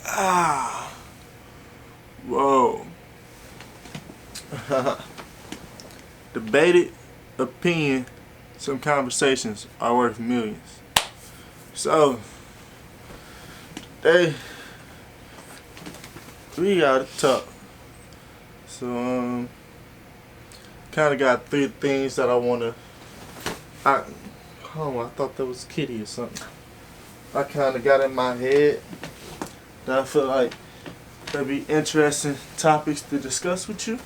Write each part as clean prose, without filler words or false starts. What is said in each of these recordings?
Ah, whoa. Debated opinion, some conversations are worth millions. So, today, we gotta talk. So, kind of got three things that I wanna. I thought that was Kitty or something. I kind of got in my head that I feel like there'd be interesting topics to discuss with you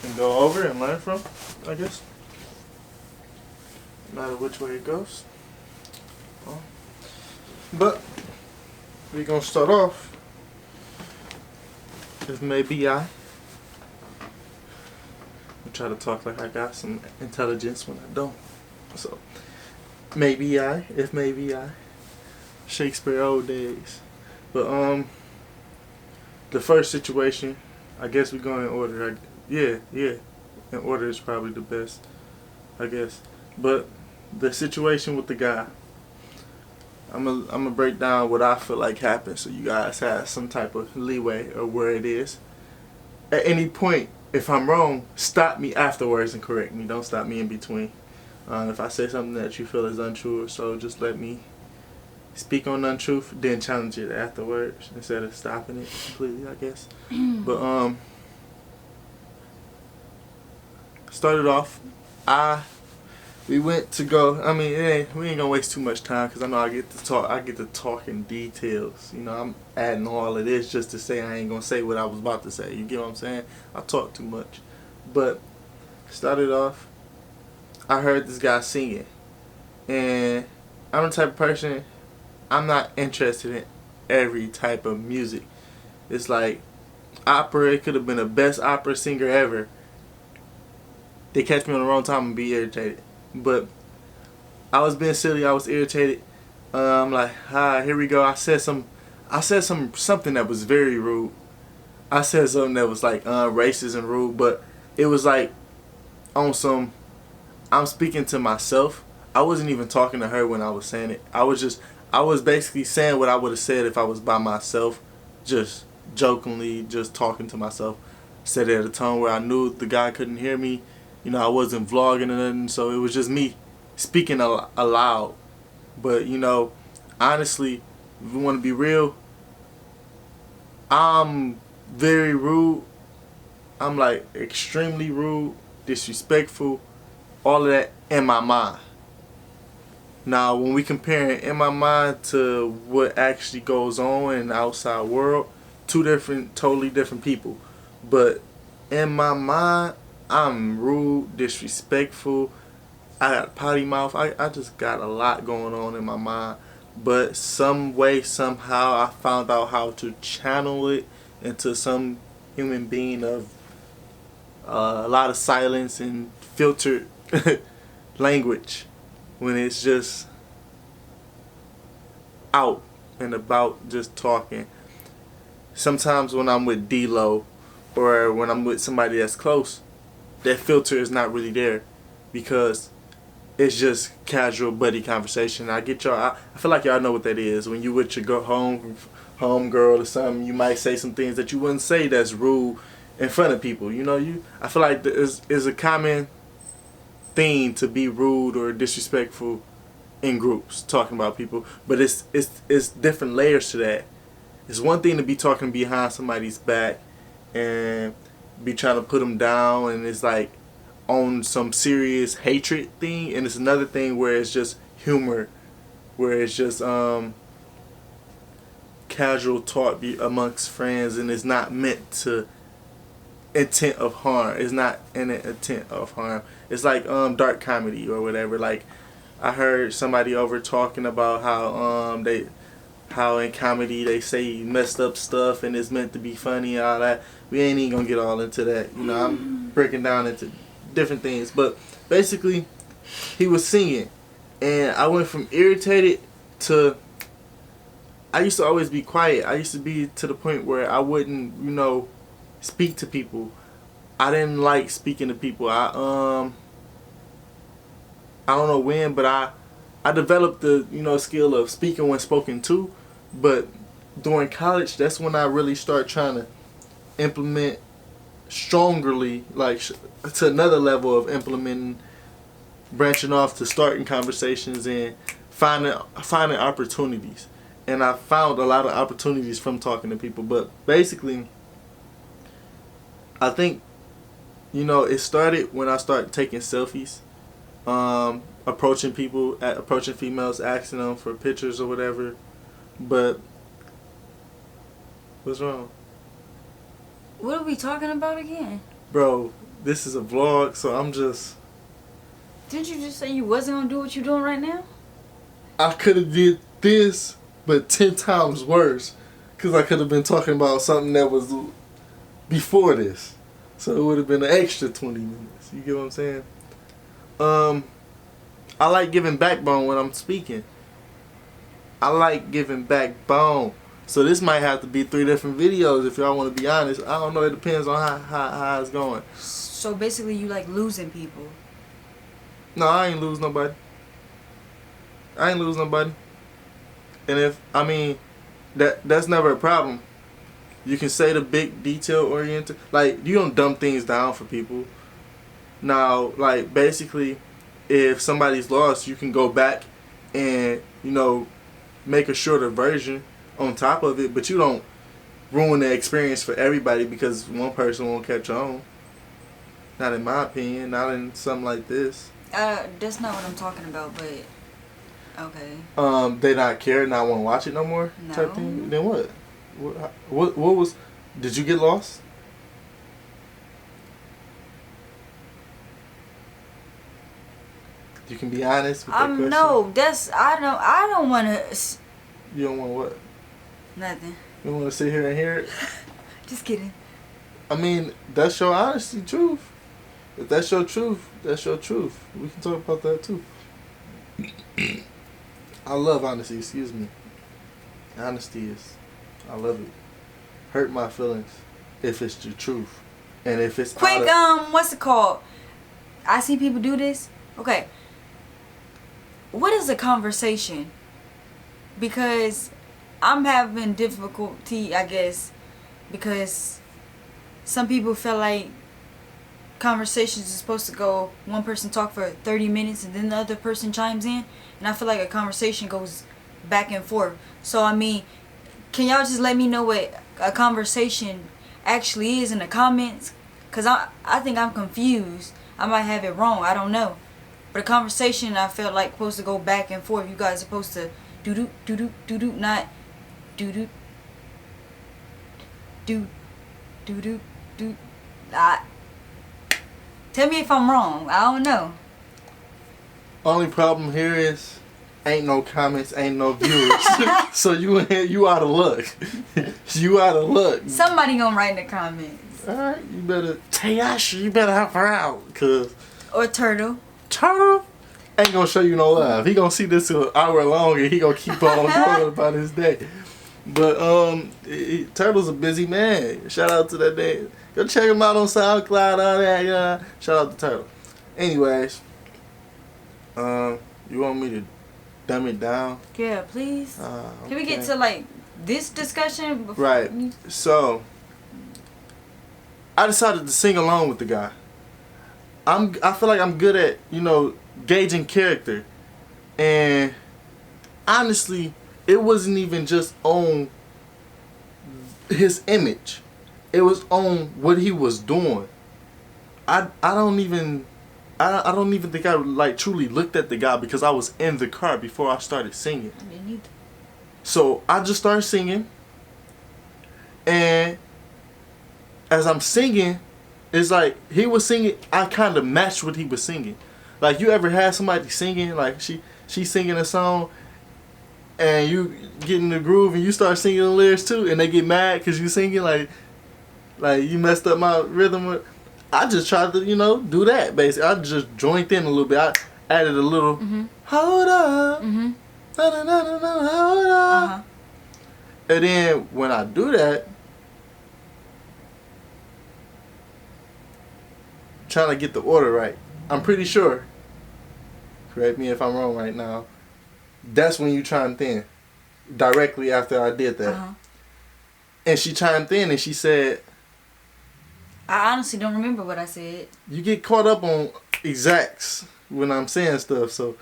and go over and learn from, I guess. No matter which way it goes. But we're gonna start off. If maybe I try to talk like I got some intelligence when I don't. So maybe I, if maybe I, Shakespeare old days. But the first situation, I guess we're going in order. Yeah, in order is probably the best, I guess. But the situation with the guy, I'm gonna break down what I feel like happened, so you guys have some type of leeway of where it is. At any point, if I'm wrong, stop me afterwards and correct me. Don't stop me in between. If I say something that you feel is untrue or so, just let me speak on untruth, then challenge it afterwards instead of stopping it completely, I guess. But started off, we went to go. I mean, we ain't gonna waste too much time because I know I get to talk. I get to talk in details. You know, I'm adding all of this just to say I ain't gonna say what I was about to say. You get what I'm saying? I talk too much. But started off, I heard this guy singing, and I'm the type of person. I'm not interested in every type of music. It's like opera. It could have been the best opera singer ever. They catch me on the wrong time and be irritated. But I was being silly. I was irritated. I'm like, here we go. I said something that was very rude. I said something that was like racist and rude, but it was like on some. I'm speaking to myself. I wasn't even talking to her when I was saying it. I was basically saying what I would have said if I was by myself, just jokingly, just talking to myself. Said it at a tone where I knew the guy couldn't hear me. You know, I wasn't vlogging or nothing, so it was just me speaking aloud. But, you know, honestly, if we want to be real, I'm very rude. I'm like extremely rude, disrespectful, all of that in my mind. Now, when we compare it in my mind to what actually goes on in the outside world, totally different people. But in my mind, I'm rude, disrespectful. I got a potty mouth. I just got a lot going on in my mind. But some way, somehow, I found out how to channel it into some human being of a lot of silence and filtered language when it's just out and about just talking. Sometimes when I'm with D-Lo or when I'm with somebody that's close, that filter is not really there because it's just casual buddy conversation. I get y'all. I feel like y'all know what that is. When you with your home girl or something, you might say some things that you wouldn't say that's rude in front of people. You know, I feel like is a common thing to be rude or disrespectful in groups talking about people, but it's different layers to that. It's one thing to be talking behind somebody's back and be trying to put them down, and it's like on some serious hatred thing, and it's another thing where it's just humor, where it's just casual talk amongst friends, and it's not meant to intent of harm. It's not in an intent of harm. It's like dark comedy or whatever. Like I heard somebody over talking about how in comedy they say messed up stuff and it's meant to be funny and all that. We ain't even gonna get all into that. You know, I'm breaking down into different things. But basically, he was singing, and I went from irritated to. I used to always be quiet. I used to be to the point where I wouldn't, you know, speak to people. I didn't like speaking to people. I don't know when, but I developed the skill of speaking when spoken to, but during college, that's when I really start trying to implement strongerly, like to another level of implementing, branching off to starting conversations and finding opportunities. And I found a lot of opportunities from talking to people. But basically, I think, it started when I started taking selfies, approaching people, approaching females, asking them for pictures or whatever. But what's wrong? What are we talking about again? Bro, this is a vlog, so I'm just... Didn't you just say you wasn't gonna do what you're doing right now? I could have did this, but 10 times worse. Because I could have been talking about something that was before this. So it would have been an extra 20 minutes. You get what I'm saying? I like giving backbone when I'm speaking. I like giving backbone. So this might have to be 3 different videos if y'all want to be honest. I don't know. It depends on how it's going. So basically you like losing people. No, I ain't lose nobody. And that's never a problem. You can say the big detail oriented, like you don't dumb things down for people. Now, like basically, if somebody's lost, you can go back and make a shorter version on top of it, but you don't ruin the experience for everybody because one person won't catch on. Not in my opinion, not in something like this. That's not what I'm talking about, but okay. They not care, not want to watch it no more. No. Type thing. Then what? What was? Did you get lost? You can be honest with that question. No, I don't want to. You don't want what? Nothing. You don't want to sit here and hear it? Just kidding. I mean, that's your honesty, truth. If that's your truth, that's your truth. We can talk about that too. I love honesty, excuse me. Honesty is, I love it. Hurt my feelings if it's the truth. And if it's quick, what's it called? I see people do this. Okay. What is a conversation? Because I'm having difficulty, I guess, because some people feel like conversations is supposed to go, one person talk for 30 minutes and then the other person chimes in, and I feel like a conversation goes back and forth. So I mean, can y'all just let me know what a conversation actually is in the comments? Because I think I'm confused. I might have it wrong, I don't know. But a conversation, I felt like supposed to go back and forth. You guys are supposed to do not do. Tell me if I'm wrong. I don't know. Only problem here is ain't no comments, ain't no viewers. So you out of luck. You out of luck. Somebody gonna write in the comments. Alright, you better Tayasha, you better help her out, cause or Turtle ain't gonna show you no love. He gonna see this an hour long and he gonna keep on going about his day. But Turtle's a busy man. Shout out to that day. Go check him out on SoundCloud, all that. Yeah. Shout out to Turtle. Anyways, you want me to dumb it down? Yeah, please. Okay. Can we get to like this discussion? Before right. So I decided to sing along with the guy. I feel like I'm good at gauging character, and honestly, it wasn't even just on his image. It was on what he was doing. I don't even think I like truly looked at the guy because I was in the car before I started singing. I didn't either. So I just started singing, and as I'm singing, it's like he was singing. I kind of matched what he was singing. Like, you ever had somebody singing, like she's singing a song, and you get in the groove and you start singing the lyrics too, and they get mad because you singing like you messed up my rhythm. I just tried to do that basically. I just joined in a little bit. I added a little hold up, hold up, and then when I do that, trying to get the order right. I'm pretty sure. Correct me if I'm wrong right now. That's when you chimed in. Directly after I did that. And she chimed in and she said, I honestly don't remember what I said. you get caught up on exacts when I'm saying stuff, so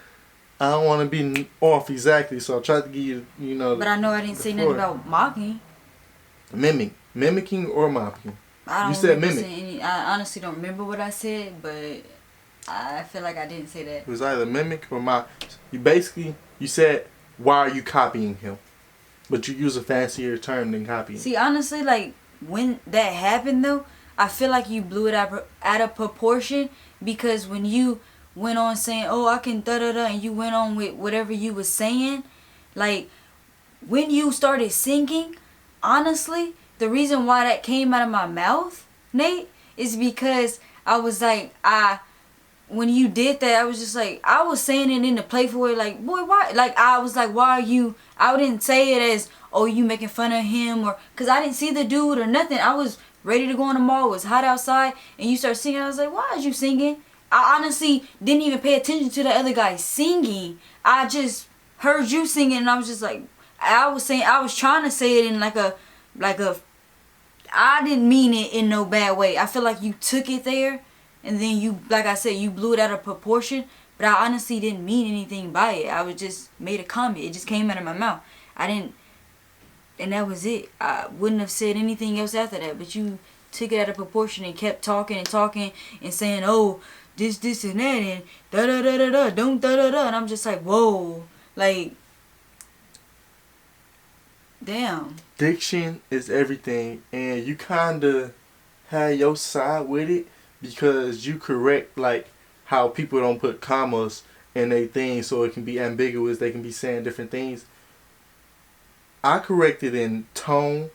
I don't want to be off exactly, so I tried to give you, you know. But I know I didn't say nothing about mocking. Mimicking or mocking. I don't You said remember mimic. saying any, I honestly don't remember what I said, but I feel like I didn't say that. It was either mimic or mock. You said, why are you copying him? But you use a fancier term than copying. See, honestly, like, when that happened, though, I feel like you blew it out of proportion, because when you went on saying, oh, I can da-da-da, and you went on with whatever you was saying, like, when you started singing, honestly, the reason why that came out of my mouth, Nate, is because I was like, when you did that, I was just like, I was saying it in a playful way, like, boy, why? Like, I was like, why are you? I didn't say it as, oh, you making fun of him, or, because I didn't see the dude or nothing. I was ready to go in the mall, it was hot outside, and you start singing. I was like, why is you singing? I honestly didn't even pay attention to the other guy singing. I just heard you singing, and I was just like, I was trying to say it in like a, I didn't mean it in no bad way. I feel like you took it there, and then you, like I said, you blew it out of proportion. But I honestly didn't mean anything by it. I was just made a comment. It just came out of my mouth. I didn't, and that was it. I wouldn't have said anything else after that. But you took it out of proportion and kept talking and saying, oh, this and that, and da da da da da, don't da da da. And I'm just like, whoa, like, damn. Diction is everything, and you kind of had your side with it because you correct, like, how people don't put commas in their things so it can be ambiguous, they can be saying different things. I corrected in tone,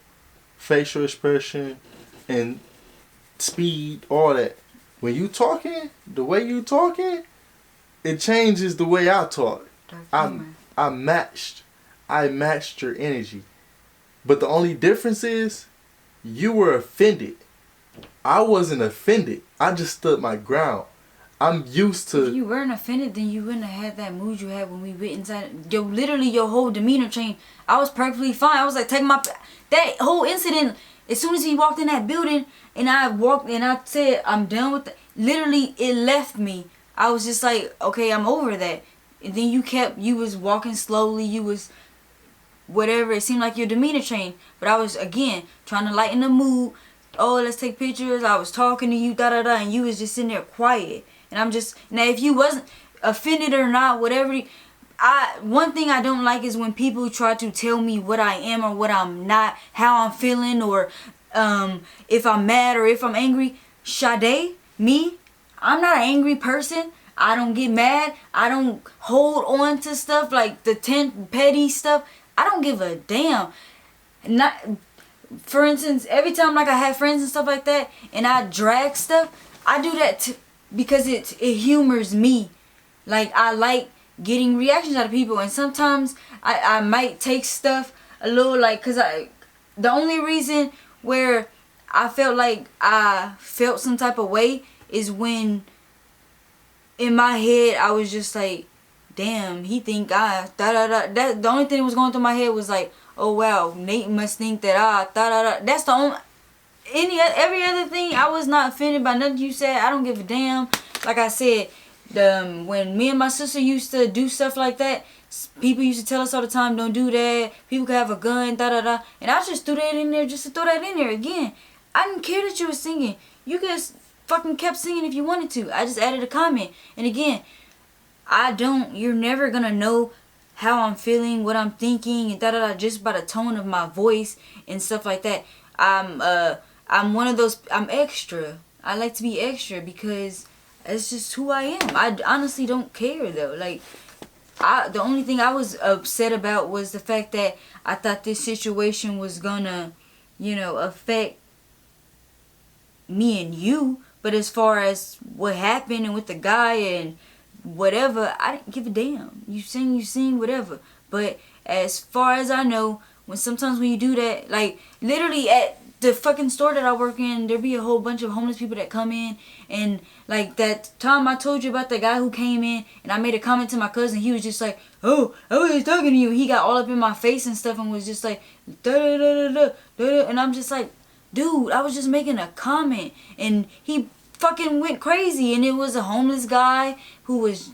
facial expression, and speed, all that. When you talking, the way you talking, it changes the way I talk. I matched your energy. But the only difference is you were offended. I wasn't offended. I just stood my ground. I'm used to... If you weren't offended, then you wouldn't have had that mood you had when we went inside. Literally, your whole demeanor changed. I was perfectly fine. I was like, that whole incident, as soon as he walked in that building, and I said, I'm done with that. Literally, it left me. I was just like, okay, I'm over that. And then you was walking slowly, you was whatever. It seemed like your demeanor changed. But I was, again, trying to lighten the mood. Oh, let's take pictures. I was talking to you, da-da-da, and you was just sitting there quiet. And I'm just, now if you wasn't offended or not, whatever, one thing I don't like is when people try to tell me what I am or what I'm not, how I'm feeling, or if I'm mad or if I'm angry. Sade, me, I'm not an angry person. I don't get mad. I don't hold on to stuff like the petty stuff. I don't give a damn. For instance, every time like I have friends and stuff like that, and I drag stuff, I do that because it humors me. Like, I like getting reactions out of people, and sometimes I might take stuff a little, like, because the only reason where I felt like I felt some type of way is when in my head I was just like, damn, he think I da-da-da. The only thing that was going through my head was like, oh wow, Nate must think that I da-da-da. That's the only... Every other thing, I was not offended by nothing you said. I don't give a damn. Like I said, when me and my sister used to do stuff like that, people used to tell us all the time, don't do that. People could have a gun, da-da-da. And I just threw that in there just to throw that in there again. I didn't care that you were singing. You guys fucking kept singing if you wanted to. I just added a comment. And again, you're never gonna know how I'm feeling, what I'm thinking, and da-da-da, just by the tone of my voice and stuff like that. I'm one of those, I'm extra. I like to be extra because it's just who I am. I honestly don't care though. Like, the only thing I was upset about was the fact that I thought this situation was gonna, affect me and you. But as far as what happened and with the guy and whatever, I didn't give a damn. You sing, whatever. But as far as I know, sometimes when you do that, like, literally at the fucking store that I work in, there be a whole bunch of homeless people that come in, and like that time I told you about the guy who came in, and I made a comment to my cousin, he was just like, oh, I was talking to you. He got all up in my face and stuff and was just like, da da da da da da, and and I'm just like, dude, I was just making a comment, and he fucking went crazy, and it was a homeless guy who was,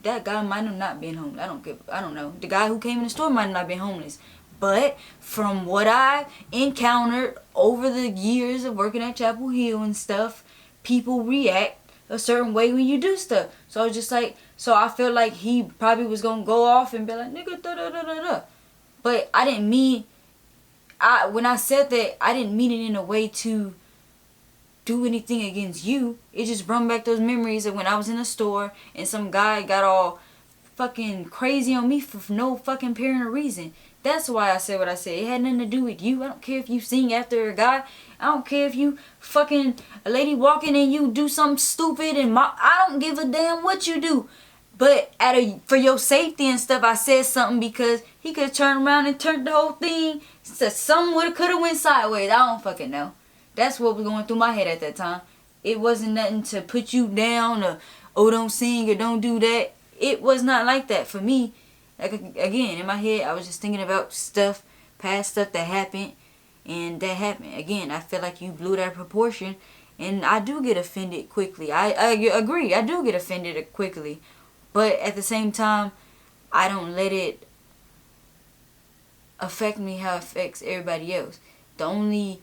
that guy might have not been homeless. I don't know. The guy who came in the store might have not been homeless. But from what I encountered over the years of working at Chapel Hill and stuff, people react a certain way when you do stuff. So I was just like, so I felt like he probably was gonna go off and be like, nigga, da da da da da. But I didn't mean, when I said that, I didn't mean it in a way to do anything against you. It just brought back those memories of when I was in the store and some guy got all fucking crazy on me for no fucking apparent reason. That's why I said what I said. It had nothing to do with you. I don't care if you sing after a guy. I don't care if you fucking a lady walking and you do something stupid and I don't give a damn what you do. But for your safety and stuff, I said something because he could have turned around and turned the whole thing. Something could have went sideways. I don't fucking know. That's what was going through my head at that time. It wasn't nothing to put you down or, oh, don't sing or don't do that. It was not like that for me. Like, again, in my head, I was just thinking about stuff, past stuff that happened, and that happened. Again, I feel like you blew that proportion, and I do get offended quickly. I agree, I do get offended quickly. But at the same time, I don't let it affect me how it affects everybody else. The only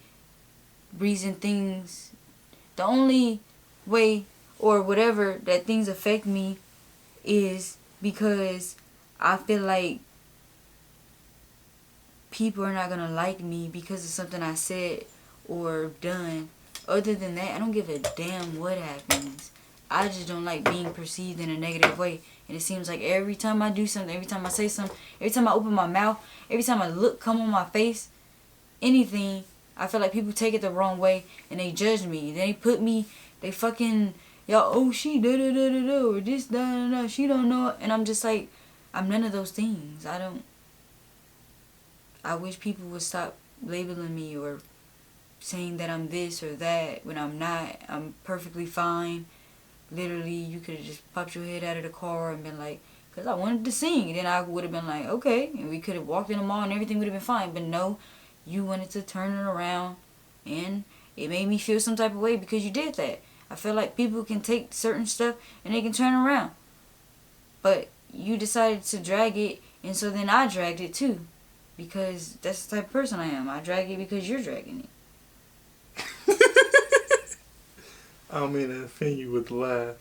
way or whatever that things affect me is because I feel like people are not going to like me because of something I said or done. Other than that, I don't give a damn what happens. I just don't like being perceived in a negative way. And it seems like every time I do something, every time I say something, every time I open my mouth, every time I come on my face, anything, I feel like people take it the wrong way and they judge me. They fucking, yo, oh, she da-da-da-da-da, or this, da-da-da, she don't know it. And I'm just like, I'm none of those things. I wish people would stop labeling me or saying that I'm this or that when I'm not. I'm perfectly fine. Literally, you could have just popped your head out of the car and been like, because I wanted to sing. And then I would have been like, okay. And we could have walked in the mall and everything would have been fine. But no, you wanted to turn it around. And it made me feel some type of way because you did that. I feel like people can take certain stuff and they can turn around. But you decided to drag it, and so then I dragged it too. Because that's the type of person I am. I drag it because you're dragging it. I don't mean to offend you with the laugh.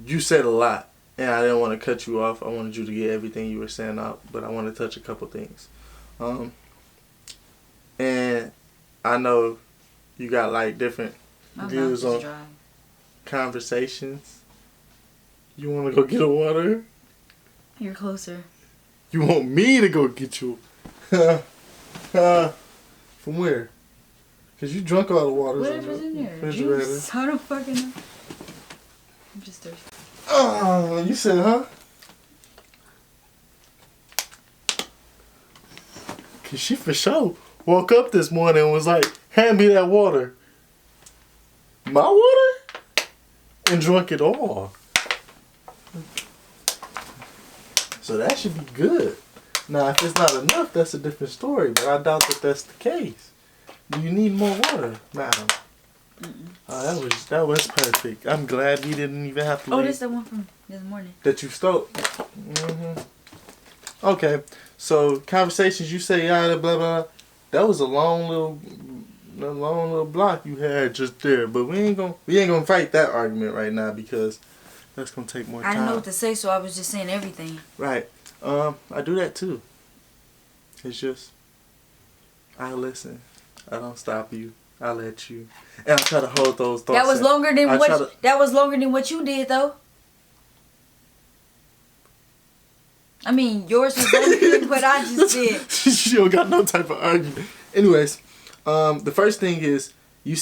You said a lot, and I didn't want to cut you off. I wanted you to get everything you were saying out, but I want to touch a couple things. And I know you got like different views on conversations. You want to go get a water? You're closer. You want me to go get you? From where? Because you drunk all the water. Whatever's in there. Juice. I don't fucking know. I'm just thirsty. Oh, you said, huh? Because she for sure woke up this morning and was like, hand me that water. My water? And drunk it all. So that should be good. Now, if it's not enough, that's a different story. But I doubt that that's the case. Do you need more water, madam? Oh, that was perfect. I'm glad we didn't even have to. Oh, that's the one from this morning. That you stole. Okay, so conversations you say blah blah. That was a long little block you had just there. But we ain't gonna fight that argument right now because that's gonna take more time. I didn't know what to say, so I was just saying everything. Right. I do that too. It's just I listen. I don't stop you. I let you, and I try to hold those thoughts. That was longer than what you did, though. I mean, yours was longer than what I just did. She don't got no type of argument. Anyways, the first thing is you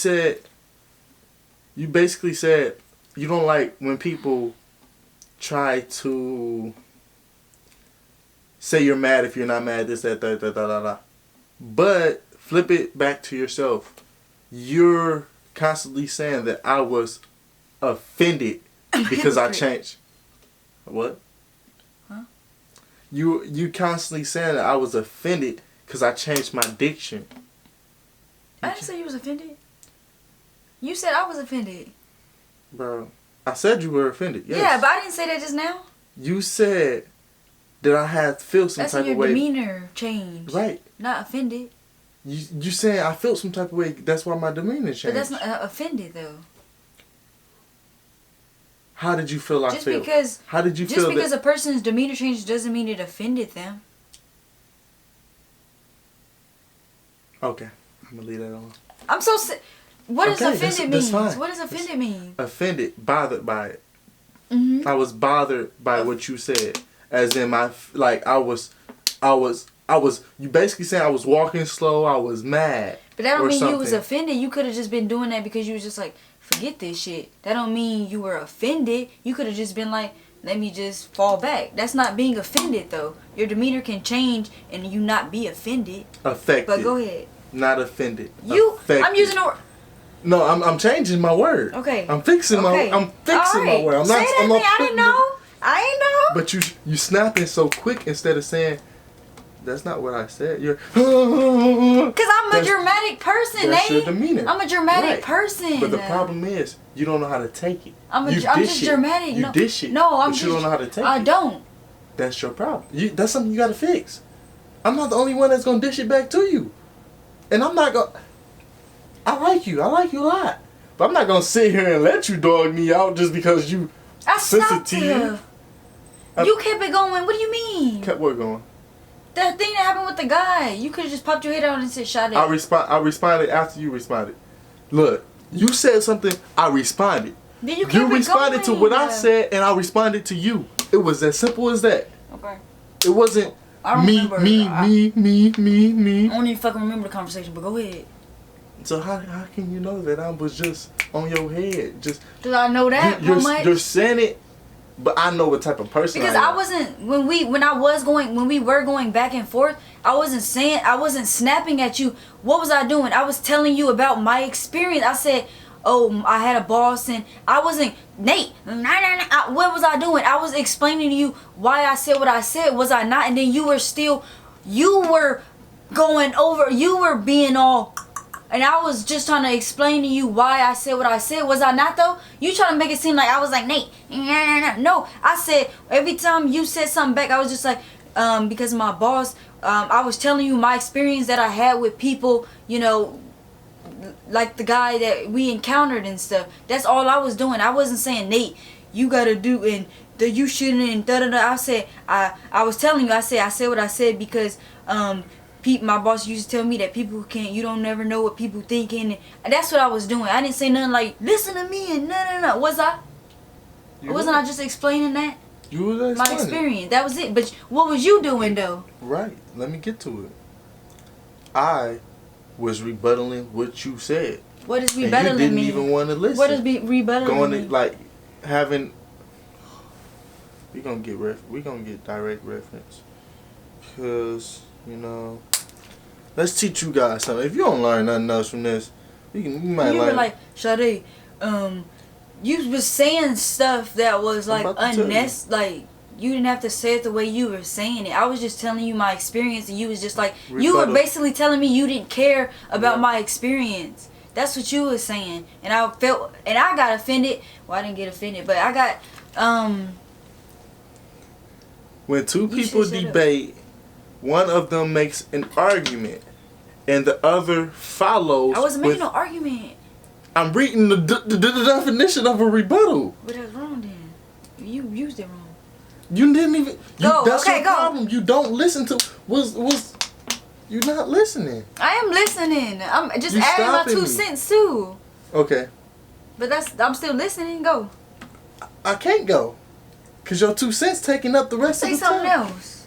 basically said you don't like when people try to say you're mad if you're not mad. This, that, da. But flip it back to yourself. You're constantly saying that I was offended because I changed. What? Huh? You constantly saying that I was offended because I changed my diction. I didn't say you was offended. You said I was offended. Bro, I said you were offended. Yes. Yeah, but I didn't say that just now. You said that I had to feel some That's type your of way. demeanor changed. Right. Not offended. You saying I felt some type of way. That's why my demeanor changed. But that's not offended though. How did you feel I Just felt? because How did you just feel because that? a person's demeanor changed doesn't mean it offended them. Okay. I'm gonna leave that on. I'm so what does Okay, offended that's mean? fine. What does offended mean? Offended, bothered by it. Mm-hmm. I was bothered by what you said. As in I was, you basically saying I was walking slow, I was mad. But that don't or mean you something. was offended. You could have just been doing that because you was just like, forget this shit. That don't mean you were offended. You could have just been like, let me just fall back. That's not being offended though. Your demeanor can change and you not be offended. Affected. But go ahead. Not offended. You, Affected. I'm using the word. No, I'm changing my word. Okay. I'm fixing my Okay. I'm fixing All right. my word. I'm Say not that I'm not thing. I didn't know. I ain't know. But you snapping so quick instead of saying that's not what I said. You're Cause I'm a That's- dramatic person, that's your Nate. demeanor. I'm a dramatic Right. person. But the problem is you don't know how to take it. I'm You I'm dish just it. dramatic. You no, dish it. No, I'm but just. you don't know how to take I it. don't. That's your problem. That's something you gotta fix. I'm not the only one that's gonna dish it back to you. And I'm not gonna I like you a lot. But I'm not gonna sit here and let you dog me out just because you I stopped sensitive. you. You kept it going. What do you mean? kept what going. That thing that happened with the guy. You could have just popped your head out and said, "Shot it." I responded after you responded. Look, you said something, I responded. Then you kept You it responded to going. what I said and I responded to you. It was as simple as that. Okay. It wasn't I don't me, remember. me. I don't even fucking remember the conversation, but go ahead. So how can you know that I was just on your head? Just Cause I know that how much. you're saying it, but I know what type of person Because I am. I wasn't when we were going back and forth. I wasn't snapping at you. What was I doing? I was telling you about my experience. I said, "Oh, I had a boss," and I wasn't Nate. What was I doing? I was explaining to you why I said what I said. Was I not? And then you were going over. You were being all. And I was just trying to explain to you why I said what I said. Was I not though? You trying to make it seem like I was like, Nate. No, I said every time you said something back, I was just like, because my boss, I was telling you my experience that I had with people, you know, like the guy that we encountered and stuff. That's all I was doing. I wasn't saying, Nate, you gotta do and that you shouldn't and da da da. I said, I was telling you, I said what I said because my boss used to tell me that people you don't never know what people thinking. And that's what I was doing. I didn't say nothing like, listen to me and no. Was I? Wasn't I just explaining that? You was My explaining. experience. That was it. But what was you doing though? Right. Let me get to it. I was rebuttaling what you said. What does And you rebuttaling didn't mean? even want to listen. What does rebuttaling Going mean? to, like having we gonna get direct reference because let's teach you guys something. If you don't learn nothing else from this, you might You learn. were like, Sade, you was saying stuff that was like I'm about to tell you. unnecessary. Like you didn't have to say it the way you were saying it. I was just telling you my experience, and you was just like, you were Rebuttal. basically telling me you didn't care about Yeah. my experience. That's what you was saying, and I got offended. Well, I didn't get offended, but I got When two You people should shut up. debate, one of them makes an argument, and the other follows. I wasn't making with, no argument. I'm reading the definition of a rebuttal. But that's wrong then. You used it wrong. You didn't even. Go, That's okay, your go. problem. You don't listen to. You're not listening. I am listening. I'm just You adding my stopping 2 me. cents too. Okay, But I'm still listening. Go. I can't go, cause your 2 cents taking up the rest Say of the something time. else.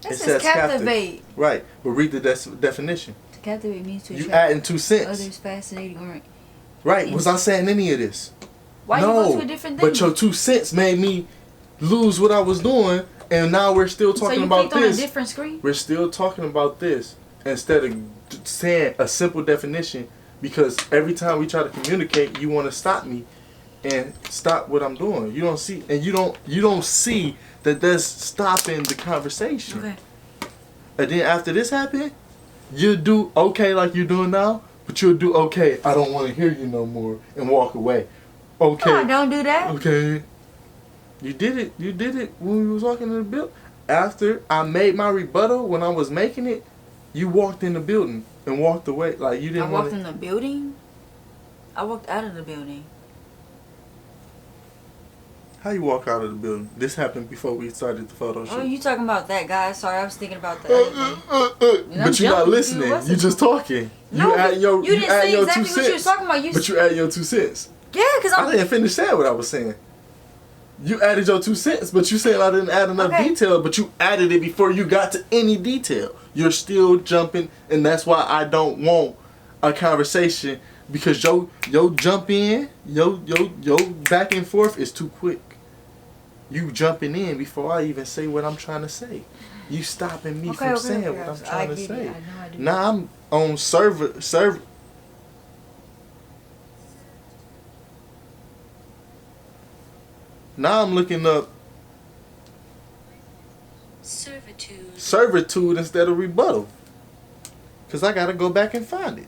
That It says says captive. captivate. Right, but read the definition. To captivate means to You attract adding 2 cents. others, fascinating, or Right? Was I saying any of this? why no, you go to a different thing? but your 2 cents made me lose what I was doing, and now we're still so talking you about clicked on a this. different screen. We're still talking about this instead of saying a simple definition, because every time we try to communicate, you want to stop me and stop what I'm doing. You don't see, and you don't see that's stopping the conversation. Okay. And then after this happened, you'll do okay like you're doing now, but you'll do okay, I don't want to hear you no more, and walk away. Okay. No, don't do that. Okay. You did it when we was walking in the building. After I made my rebuttal, when I was making it, you walked in the building and walked away. Like you didn't I walked in the building? I walked out of the building. How you walk out of the building? This happened before we started the photo shoot. Oh, you talking about that guy? Sorry, I was thinking about the other thing. But you're not listening. You just talking. No, you didn't say your exactly 2 what you was cents. talking about. But you add your 2 cents. Yeah, because I didn't finish saying what I was saying. You added your 2 cents, but you said I didn't add enough detail, but you added it before you got to any detail. You're still jumping, and that's why I don't want a conversation, because yo jump in, yo back and forth is too quick. You jumping in before I even say what I'm trying to say. You stopping me from saying what I'm trying to say. Now I'm on server. Now I'm looking up servitude instead of rebuttal. Because I got to go back and find it.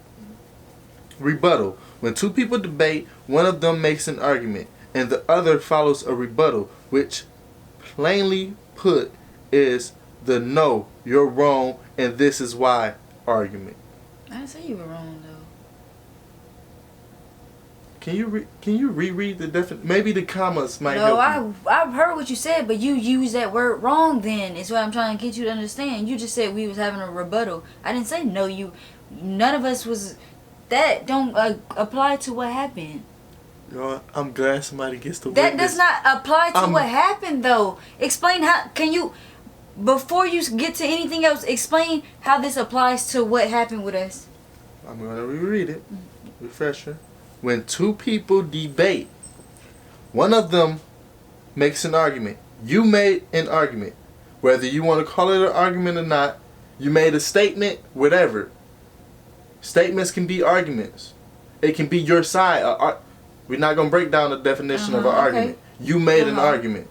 Rebuttal. When two people debate, one of them makes an argument, and the other follows a rebuttal, which plainly put is the no, you're wrong, and this is why argument. I didn't say you were wrong, though. Can you reread the definition? Maybe the commas might help you. No, I've heard what you said, but you used that word wrong then. Is what I'm trying to get you to understand. You just said we was having a rebuttal. I didn't say no, none of us was. That don't apply to what happened. Yo, I'm glad somebody gets to that does not apply to what happened, though. Explain how, can you, before you get to anything else, explain how this applies to what happened with us. I'm going to reread it. Refresher. When two people debate, one of them makes an argument. You made an argument. Whether you want to call it an argument or not, you made a statement, whatever. Statements can be arguments. It can be your side. We're not going to break down the definition of an argument. You made an argument.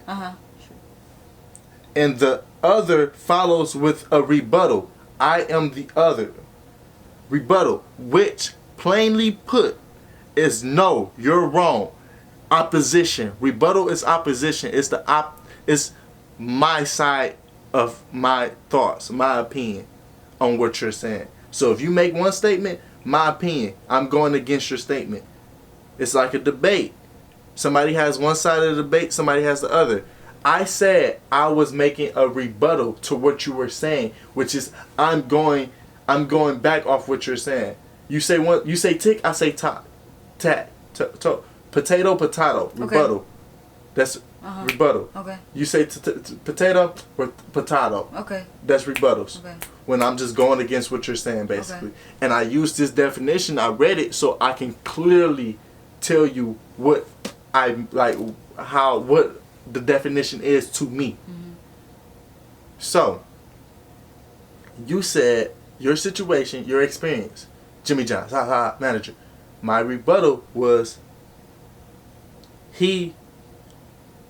And the other follows with a rebuttal. I am the other. Rebuttal, which plainly put is no, you're wrong. Opposition. Rebuttal is opposition. It's it's my side of my thoughts, my opinion on what you're saying. So if you make one statement, my opinion, I'm going against your statement. It's like a debate. Somebody has one side of the debate, somebody has the other. I said I was making a rebuttal to what you were saying, which is I'm going back off what you're saying. You say one, you say tick, I say tot. Potato, rebuttal. That's rebuttal. Okay. You say potato or potato. Okay. That's rebuttals. Okay. When I'm just going against what you're saying, basically. And I use this definition. I read it so I can clearly tell you what I like, what the definition is to me. So, you said your situation, your experience. Jimmy Johns, manager. My rebuttal was he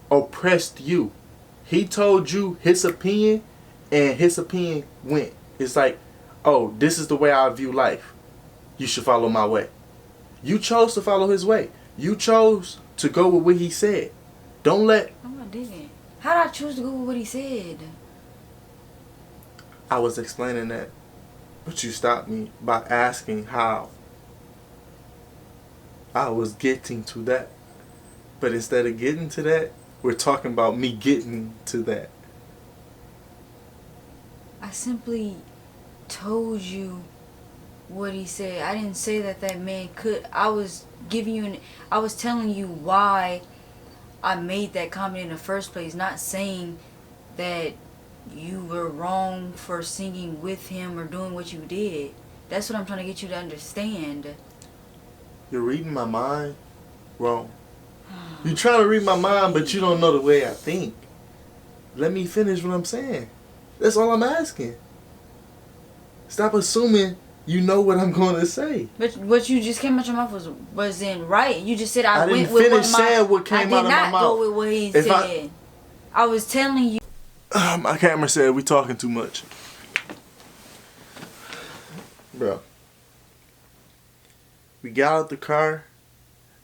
oppressed you. He told you his opinion, and his opinion went. It's like, oh, this is the way I view life. You should follow my way. You chose to follow his way. You chose to go with what he said. Don't let... No, I didn't. How did I choose to go with what he said? I was explaining that, but you stopped me by asking how. I was getting to that. But instead of getting to that, we're talking about me getting to that. I simply told you what he said. I didn't say that man could. I was telling you why I made that comment in the first place, not saying that you were wrong for singing with him or doing what you did. That's what I'm trying to get you to understand. You're reading my mind wrong. You're trying to read my mind, but you don't know the way I think. Let me finish what I'm saying. That's all I'm asking. Stop assuming you know what I'm going to say. But what you just came out your mouth wasn't right. You just said I went didn't with finish saying what came out of my mouth. I did not go with what he said. I was telling you. My camera said we talking too much. Bro. We got out the car.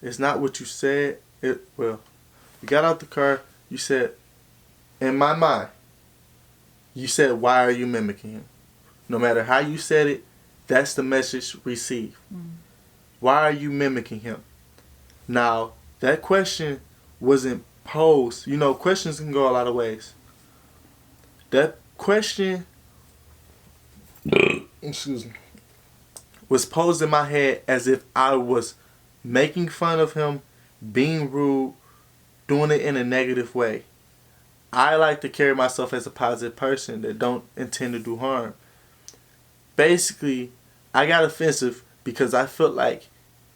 It's not what you said. We got out the car. You said, in my mind, you said, why are you mimicking him? No matter how you said it, that's the message received. Why are you mimicking him? Now, that question wasn't posed. You know, questions can go a lot of ways. That question, excuse me, was posed in my head as if I was making fun of him, being rude, doing it in a negative way. I like to carry myself as a positive person that don't intend to do harm. Basically, I got offensive because I felt like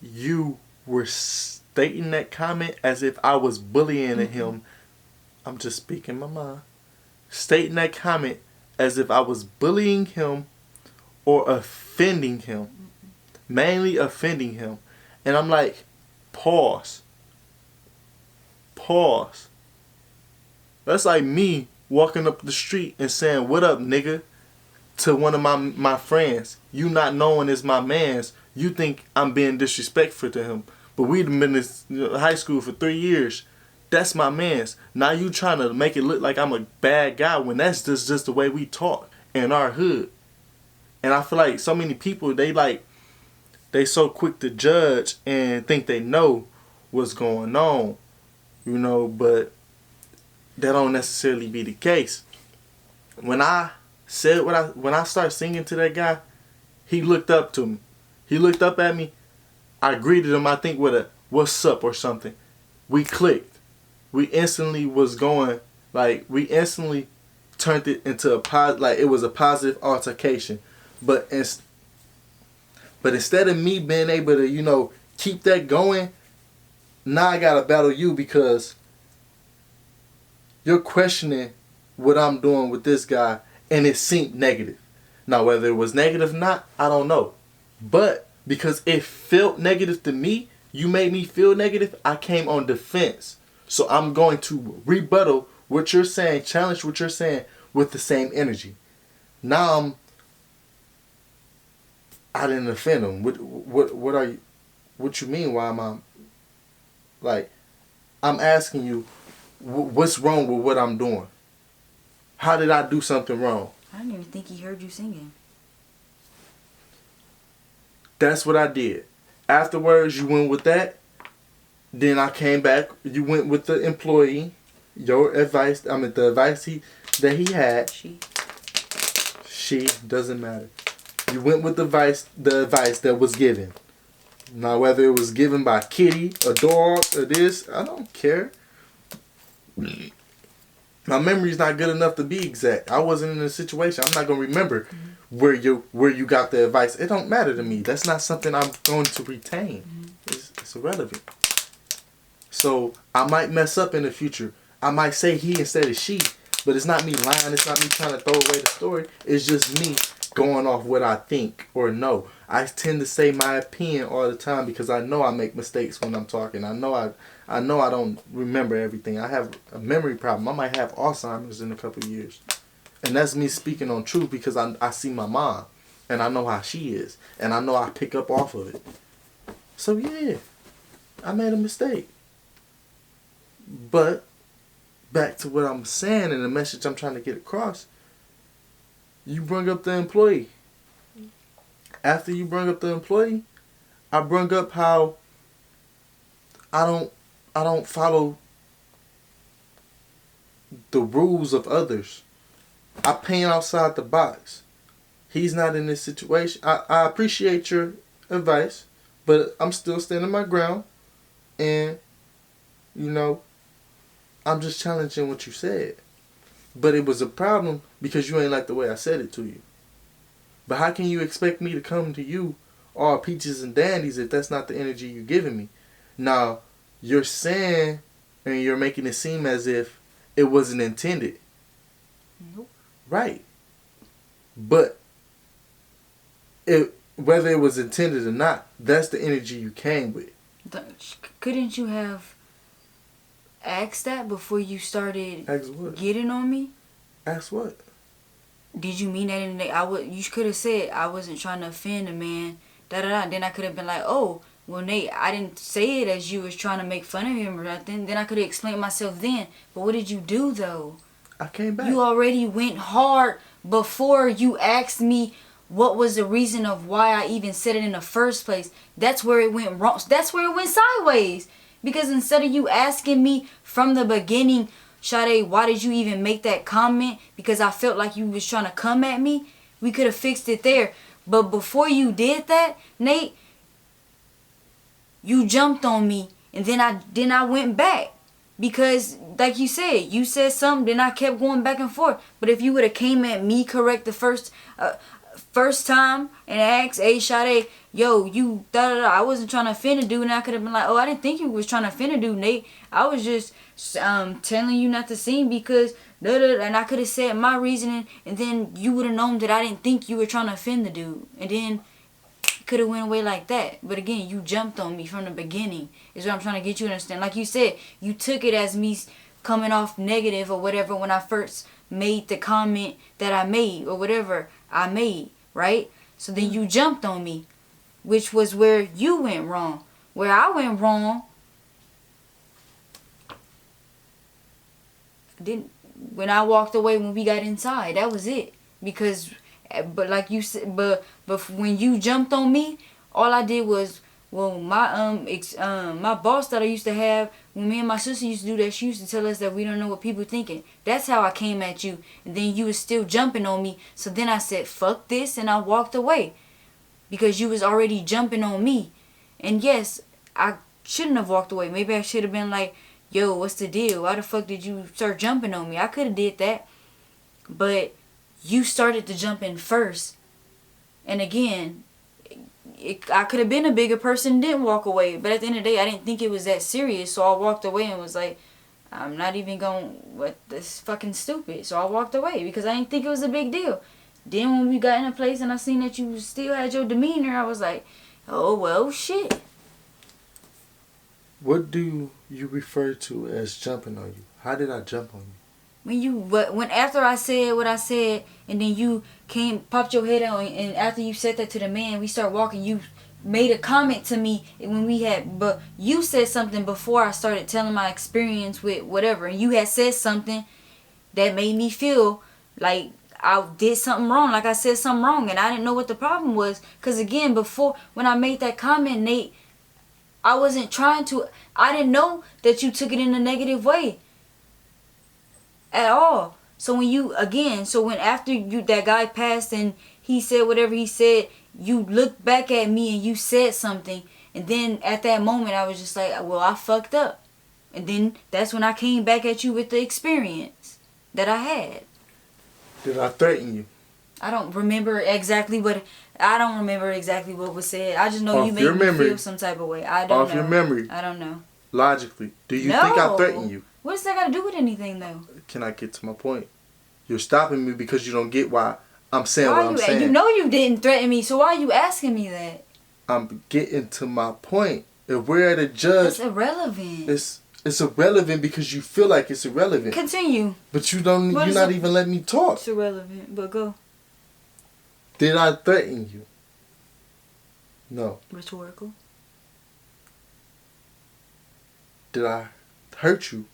you were stating that comment as if I was bullying him. I'm just speaking my mind. Stating that comment as if I was bullying him or offending him. Mainly offending him. And I'm like, pause. Pause. That's like me walking up the street and saying, what up, nigga? To one of my friends. You not knowing is my mans. You think I'm being disrespectful to him. But we've been in high school for 3 years. That's my mans. Now you trying to make it look like I'm a bad guy when that's just the way we talk in our hood. And I feel like so many people, they so quick to judge and think they know what's going on. You know, but that don't necessarily be the case. When I started singing to that guy, he looked up to me. He looked up at me. I greeted him, I think, with a what's up or something. We clicked. We instantly turned it into it was a positive altercation. But instead of me being able to, you know, keep that going, now I gotta battle you because you're questioning what I'm doing with this guy and it seemed negative. Now, whether it was negative or not, I don't know. But because it felt negative to me, you made me feel negative, I came on defense. So I'm going to rebuttal what you're saying, challenge what you're saying with the same energy. Now I didn't offend him. What are you? What you mean? Why am I? Like, I'm asking you, what's wrong with what I'm doing? How did I do something wrong? I didn't even think he heard you singing. That's what I did. Afterwards, you went with that. Then I came back. You went with the employee. Your advice. I mean, the advice that he had. She doesn't matter. You went with the advice that was given. Now, whether it was given by Kitty, a dog, or this, I don't care. My memory's not good enough to be exact. I wasn't in a situation. I'm not gonna remember where you got the advice. It don't matter to me. That's not something I'm going to retain. It's irrelevant. So I might mess up in the future. I might say he instead of she, but it's not me lying. It's not me trying to throw away the story. It's just me going off what I think or know. I tend to say my opinion all the time because I know I make mistakes when I'm talking. I know I don't remember everything. I have a memory problem. I might have Alzheimer's in a couple of years. And that's me speaking on truth because I see my mom and I know how she is. And I know I pick up off of it. So yeah, I made a mistake. But back to what I'm saying and the message I'm trying to get across. You bring up the employee. After you bring up the employee, I bring up how I don't follow the rules of others. I paint outside the box. He's not in this situation. I appreciate your advice, but I'm still standing my ground. And, you know, I'm just challenging what you said. But it was a problem because you ain't like the way I said it to you. But how can you expect me to come to you all peaches and dandies if that's not the energy you're giving me? Now, you're saying and you're making it seem as if it wasn't intended. Nope. Right. But whether it was intended or not, that's the energy you came with. Couldn't you have asked that before you started Ask what? getting on me? Ask what? Did you mean that in the you could have said I wasn't trying to offend a man. Da da da. Then I could have been like, oh, well, Nate, I didn't say it as you was trying to make fun of him or nothing. Then I could have explained myself then. But what did you do though? I came back. You already went hard before you asked me what was the reason of why I even said it in the first place. That's where it went wrong. That's where it went sideways. Because instead of you asking me from the beginning, Sade, why did you even make that comment? Because I felt like you was trying to come at me. We could have fixed it there. But before you did that, Nate, you jumped on me. And then I went back. Because, like you said something, then I kept going back and forth. But if you would have came at me correct the first time and asked, hey, Sade, yo, you da-da-da, I wasn't trying to offend a dude. And I could have been like, oh, I didn't think you was trying to offend a dude, Nate. I was just telling you not to sing because da-da-da. And I could have said my reasoning. And then you would have known that I didn't think you were trying to offend the dude. And then could have went away like that. But again, you jumped on me from the beginning is what I'm trying to get you to understand. Like you said, you took it as me coming off negative or whatever when I first made the comment that I made or whatever I made, right? So then you jumped on me, which was where you went wrong. Where I went wrong, when I walked away when we got inside, that was it. Because but like you said, but when you jumped on me, all I did was, well, my boss that I used to have, when me and my sister used to do that, she used to tell us that we don't know what people thinking. That's how I came at you, and then you was still jumping on me. So then I said, fuck this, and I walked away, because you was already jumping on me. And yes, I shouldn't have walked away. Maybe I should have been like, yo, what's the deal? Why the fuck did you start jumping on me? I could have did that, but you started to jump in first. And again, I could have been a bigger person and didn't walk away. But at the end of the day, I didn't think it was that serious. So I walked away and was like, I'm not even going, what, this fucking stupid. So I walked away because I didn't think it was a big deal. Then when we got in a place and I seen that you still had your demeanor, I was like, oh, well, shit. What do you refer to as jumping on you? How did I jump on you? When after I said what I said, and then you popped your head out, and after you said that to the man, we start walking, you made a comment to me but you said something before I started telling my experience with whatever, and you had said something that made me feel like I did something wrong, like I said something wrong, and I didn't know what the problem was, because again, before, when I made that comment, Nate, I didn't know that you took it in a negative way at all. So when after that guy passed and he said whatever he said, you looked back at me and you said something, and then at that moment I was just like, well, I fucked up. And then that's when I came back at you with the experience that I had. Did I threaten you? I don't remember exactly what was said. I just know you made me feel some type of way. I don't know. Off your memory. I don't know. Logically, do you think I threatened you? What does that got to do with anything, though? Can I get to my point? You're stopping me because you don't get why I'm saying what I'm saying. You know you didn't threaten me, so why are you asking me that? I'm getting to my point. If we're at a judge... It's irrelevant. It's irrelevant because you feel like it's irrelevant. Continue. But you're not even letting me talk. It's irrelevant, but go. Did I threaten you? No. Rhetorical. Did I hurt you?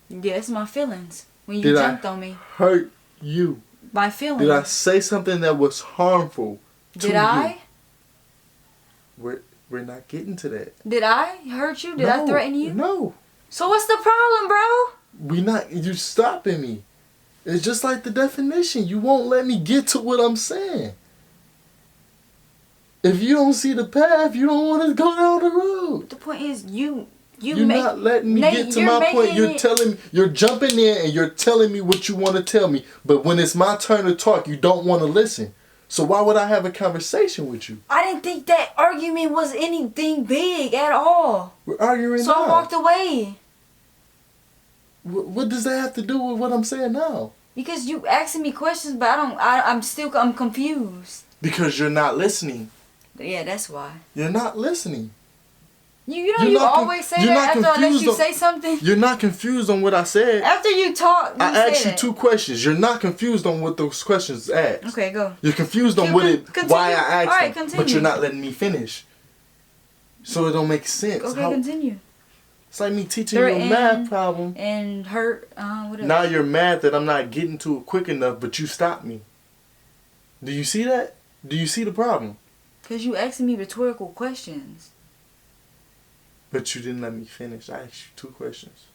Yes, my feelings. When you jumped on me. Hurt you? My feelings. Did I say something that was harmful to you? Did I? We're not getting to that. Did I hurt you? Did I threaten you? No. So what's the problem, bro? You stopping me. It's just like the definition. You won't let me get to what I'm saying. If you don't see the path, you don't want to go down the road. The point is, you're not letting me get to my point. You're jumping in and you're telling me what you want to tell me. But when it's my turn to talk, you don't want to listen. So why would I have a conversation with you? I didn't think that argument was anything big at all. We're arguing now. So I walked away. What does that have to do with what I'm saying now? Because you asking me questions, but I'm confused. Because you're not listening. Yeah, that's why. You're not listening. You know, you always say that after I let you say something. You're not confused on what I said. After you talk, I asked you 2 questions. You're not confused on what those questions asked. Okay, go. You're confused on why I asked them, but you're not letting me finish. So it don't make sense. Okay, continue. It's like me teaching you a math problem. And hurt, whatever. Now you're mad that I'm not getting to it quick enough, but you stopped me. Do you see that? Do you see the problem? Because you asking me rhetorical questions. But you didn't let me finish. I asked you 2 questions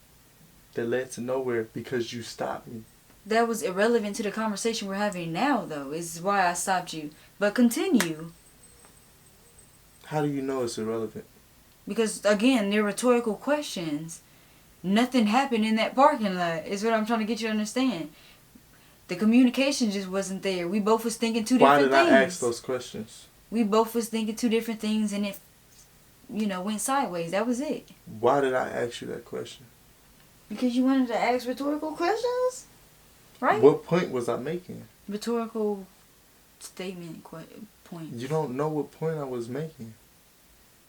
that led to nowhere because you stopped me. That was irrelevant to the conversation we're having now, though. Is why I stopped you. But continue. How do you know it's irrelevant? Because, again, they're rhetorical questions. Nothing happened in that parking lot, is what I'm trying to get you to understand. The communication just wasn't there. We both was thinking 2 different things. Why did I ask those questions? We both was thinking 2 different things, and it, went sideways. That was it. Why did I ask you that question? Because you wanted to ask rhetorical questions? Right? What point was I making? Rhetorical statement point. You don't know what point I was making.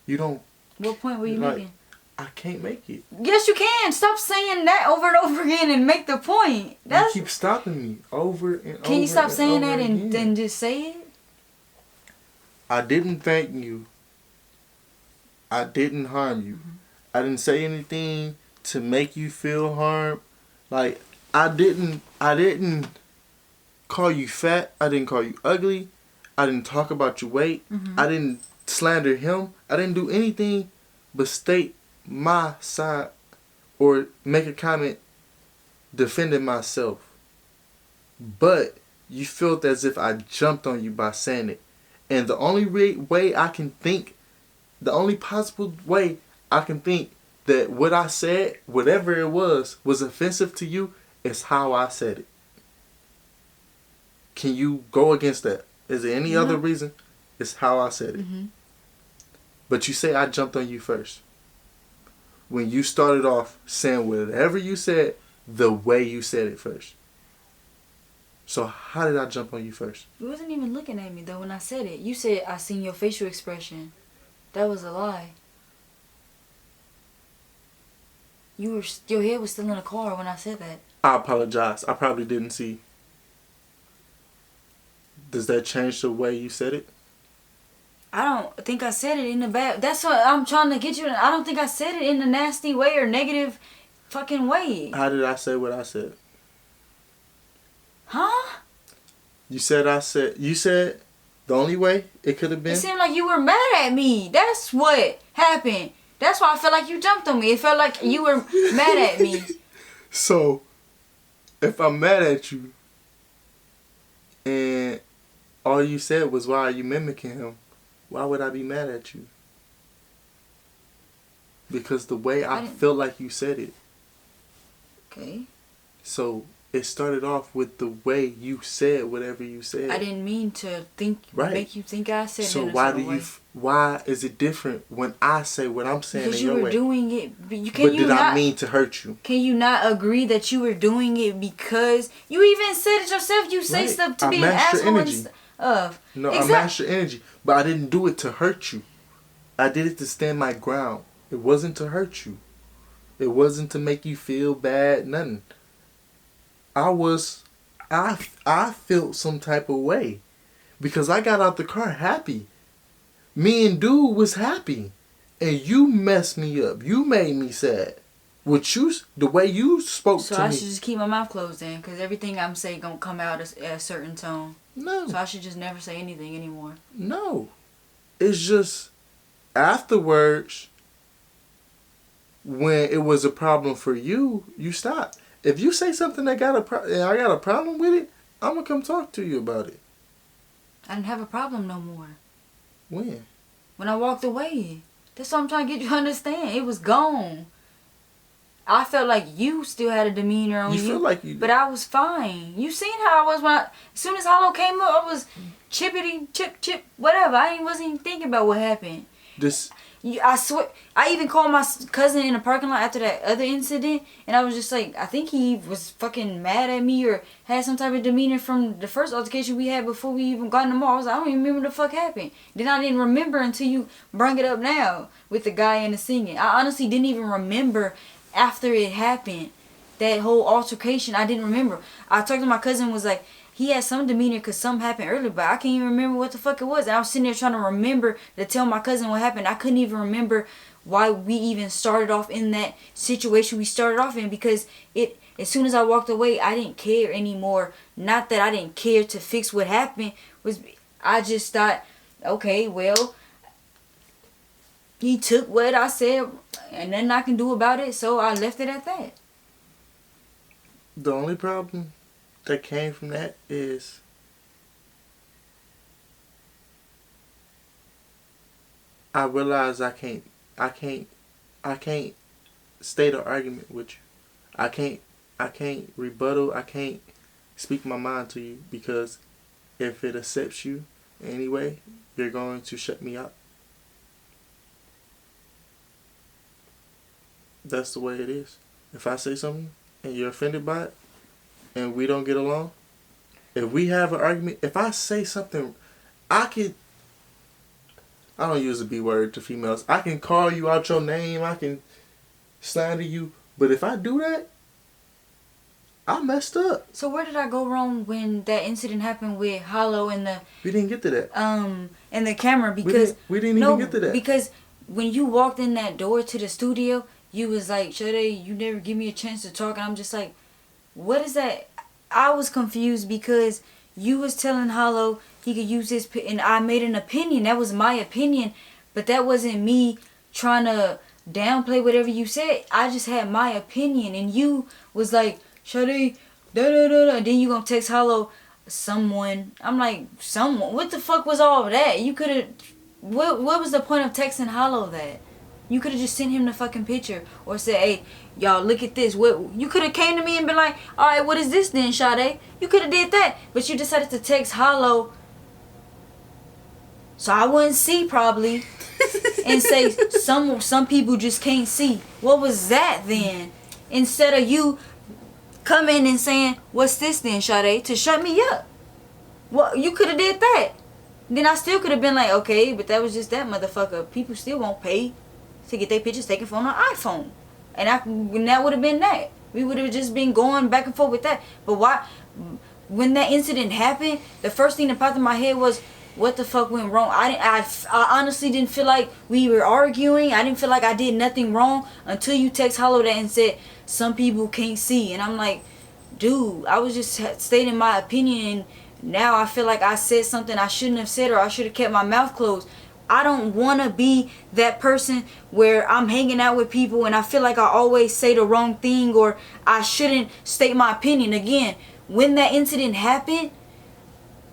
You don't. What point were you making? I can't make it. Yes, you can. Stop saying that over and over again and make the point. You keep stopping me over and over. Can you stop saying that and then just say it? I didn't thank you. I didn't harm you. Mm-hmm. I didn't say anything to make you feel harmed. Like, I didn't call you fat. I didn't call you ugly. I didn't talk about your weight. Mm-hmm. I didn't slander him. I didn't do anything but state my side or make a comment defending myself. But you felt as if I jumped on you by saying it. And the only way I can think, the only possible way I can think that what I said, whatever it was offensive to you, is how I said it. Can you go against that? Is there any other reason? It's how I said it. Mm-hmm. But you say I jumped on you first. When you started off saying whatever you said, the way you said it first. So how did I jump on you first? You wasn't even looking at me though when I said it. You said I seen your facial expression. That was a lie. Your head was still in the car when I said that. I apologize. I probably didn't see. Does that change the way you said it? I don't think I said it in the bad. That's what I'm trying to get you. I don't think I said it in a nasty way or negative fucking way. How did I say what I said? Huh? You said the only way it could have been? It seemed like you were mad at me. That's what happened. That's why I felt like you jumped on me. It felt like you were mad at me. So, if I'm mad at you, and all you said was, why are you mimicking him? Why would I be mad at you? Because the way I felt like you said it. Okay. So, it started off with the way you said whatever you said. I didn't mean to make you think I said it in a certain way. Why is it different when I say what I'm saying because in your way? Because you were doing it. Did I mean to hurt you? Can you not agree that you were doing it because you even said it yourself? You say stuff to be an asshole of. No, I matched your energy, but I didn't do it to hurt you. I did it to stand my ground. It wasn't to hurt you. It wasn't to make you feel bad. Nothing. I felt some type of way because I got out the car happy. Me and dude was happy, and you messed me up. You made me sad. The way you spoke to me. So I should just keep my mouth closed then, because everything I'm saying gonna come out at a certain tone. No. So I should just never say anything anymore. No, it's just afterwards when it was a problem for you, you stopped. If you say something that and I got a problem with it, I'm gonna come talk to you about it. I didn't have a problem no more. When? When I walked away. That's what I'm trying to get you to understand. It was gone. I felt like you still had a demeanor on you. You feel like you did. But I was fine. You seen how I was as soon as Hollow came up, I was chippity, chip, whatever. Wasn't even thinking about what happened. I swear, I even called my cousin in the parking lot after that other incident, and I was just like, I think he was fucking mad at me or had some type of demeanor from the first altercation we had before we even got in the mall. I was like, I don't even remember what the fuck happened. Then I didn't remember until you bring it up now with the guy and the singing. I honestly didn't even remember after it happened. That whole altercation, I didn't remember. I talked to my cousin, was like, he had some demeanor because something happened earlier, but I can't even remember what the fuck it was. And I was sitting there trying to remember to tell my cousin what happened. I couldn't even remember why we even started off in that situation we started off in, because as soon as I walked away, I didn't care anymore. Not that I didn't care to fix what happened. I just thought, okay, well, he took what I said and nothing I can do about it, so I left it at that. The only problem that came from that is I realized I can't state an argument with you. I can't rebuttal. I can't speak my mind to you, because if it accepts you anyway, you're going to shut me up. That's the way it is. If I say something and you're offended by it and we don't get along, if we have an argument, if I say something, I don't use the B word to females. I can call you out your name. I can slander you. But if I do that, I messed up. So where did I go wrong when that incident happened with Hollow and the... We didn't get to that. And the camera, because... We didn't even get to that. Because when you walked in that door to the studio, you was like, Sade, you never give me a chance to talk. And I'm just like, what is that? I was confused because you was telling Hollow he could use this, and I made an opinion. That was my opinion, but that wasn't me trying to downplay whatever you said. I just had my opinion, and you was like, Sade, da-da-da-da. Then you gonna text Hollow someone. I'm like, someone? What the fuck was all of that? You could have... What was the point of texting Hollow that? You could have just sent him the fucking picture or said, hey, y'all, look at this. What you could have came to me and been like, all right, what is this then, Sade? You could have did that. But you decided to text Hollow so I wouldn't see probably and say some people just can't see. What was that then? Instead of you coming and saying, what's this then, Sade? To shut me up. Well, you could have did that. Then I still could have been like, okay, but that was just that motherfucker. People still won't pay to get their pictures taken from an iPhone. And that would have been that. We would have just been going back and forth with that. But why, when that incident happened, the first thing that popped in my head was, what the fuck went wrong? I honestly didn't feel like we were arguing. I didn't feel like I did nothing wrong until you text Hollow that and said, some people can't see. And I'm like, dude, I was just stating my opinion, and now I feel like I said something I shouldn't have said, or I should have kept my mouth closed. I don't want to be that person where I'm hanging out with people and I feel like I always say the wrong thing, or I shouldn't state my opinion. Again, when that incident happened,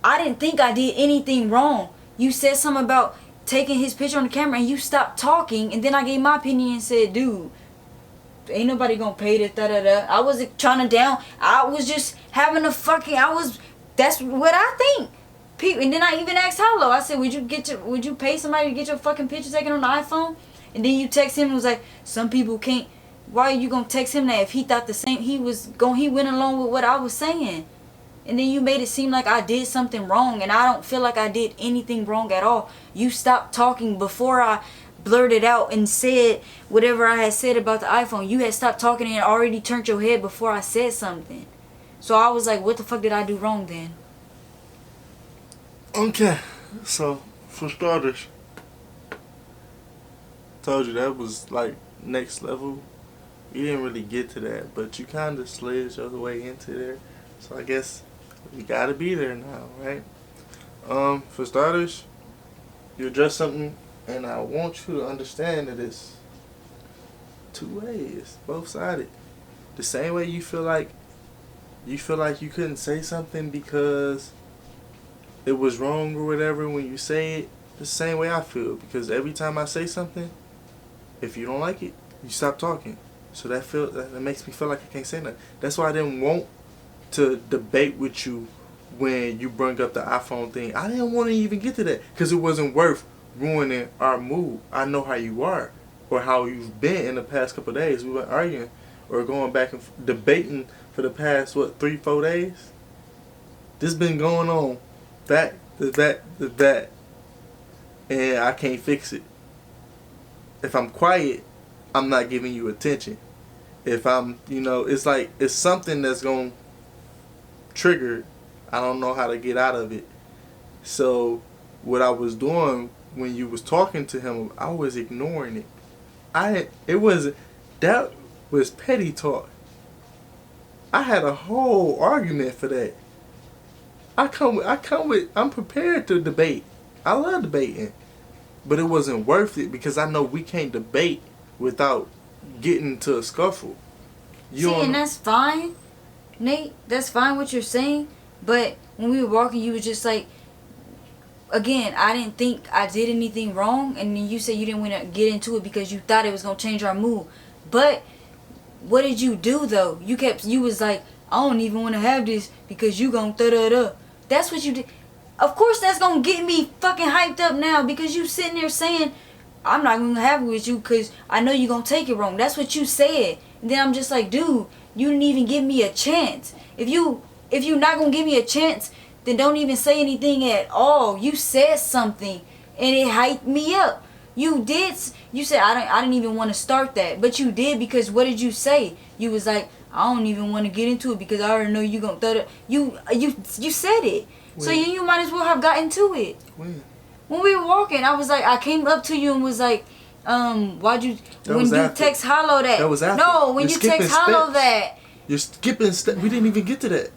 I didn't think I did anything wrong. You said something about taking his picture on the camera and you stopped talking, and then I gave my opinion and said, dude, ain't nobody gonna pay this, da-da-da. I wasn't trying to down. I was just having a fucking, that's what I think. And then I even asked Hollow. I said, would you pay somebody to get your fucking picture taken on the iPhone? And then you text him and was like, some people can't. Why are you gonna text him that if he thought the same? He went along with what I was saying. And then you made it seem like I did something wrong, and I don't feel like I did anything wrong at all. You stopped talking before I blurted out and said whatever I had said about the iPhone. You had stopped talking and already turned your head before I said something. So I was like, what the fuck did I do wrong then? Okay, so for starters, told you that was like next level. You didn't really get to that, but you kind of slid your way into there. So I guess we gotta be there now, right? For starters, you address something, and I want you to understand that it's two ways, both sided. The same way you feel like you couldn't say something because it was wrong or whatever when you say it, the same way I feel, because every time I say something, if you don't like it, you stop talking. So that makes me feel like I can't say nothing. That's why I didn't want to debate with you when you bring up the iPhone thing. I didn't want to even get to that because it wasn't worth ruining our mood. I know how you are, or how you've been in the past couple of days. We were arguing or going back and debating for the past 3-4 days. This been going on, that, and I can't fix it. If I'm quiet, I'm not giving you attention. If I'm, it's like it's something that's gonna trigger. I don't know how to get out of it. So what I was doing when you was talking to him, I was ignoring it. That was petty talk. I had a whole argument for that. I'm prepared to debate. I love debating. But it wasn't worth it because I know we can't debate without getting into a scuffle. And that's fine, Nate. That's fine what you're saying. But when we were walking, you was just like, again, I didn't think I did anything wrong. And then you said you didn't want to get into it because you thought it was going to change our mood. But what did you do, though? You was like, I don't even want to have this because you going to da-da-da. That's what you did. Of course that's going to get me fucking hyped up now because you sitting there saying, I'm not going to have it with you because I know you're going to take it wrong. That's what you said. And then I'm just like, dude, you didn't even give me a chance. If you're not going to give me a chance, then don't even say anything at all. You said something and it hyped me up. You said I didn't even want to start that. But you did because what did you say? You was like, I don't even want to get into it because I already know you're going to throw it. You said it. When? So you might as well have gotten to it. When we were walking, I was like, I came up to you and was like, why'd you, when you text Hollow that. That was after. No, when you text Hollow that. You're skipping steps. We didn't even get to that.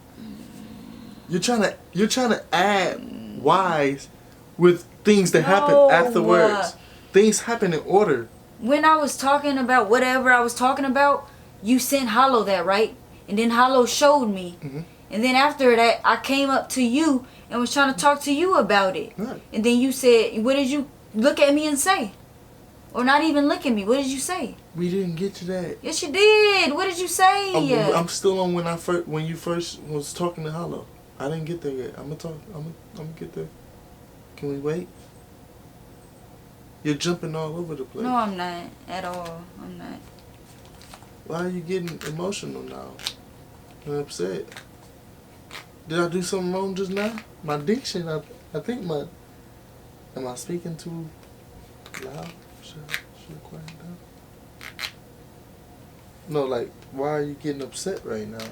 You're trying to add whys with things that happen afterwards. Things happen in order. When I was talking about whatever I was talking about, you sent Hollow that, right? And then Hollow showed me. Mm-hmm. And then after that, I came up to you and was trying to talk to you about it. Right. And then you said, what did you look at me and say? Or not even look at me. What did you say? We didn't get to that. Yes, you did. What did you say? I'm still on when you first was talking to Hollow. I didn't get there yet. I'm gonna get there. Can we wait? You're jumping all over the place. No, I'm not at all. I'm not. Why are you getting emotional now? And upset? Did I do something wrong just now? My diction, I think am I speaking too loud? Should I quiet down? No, like, why are you getting upset right now?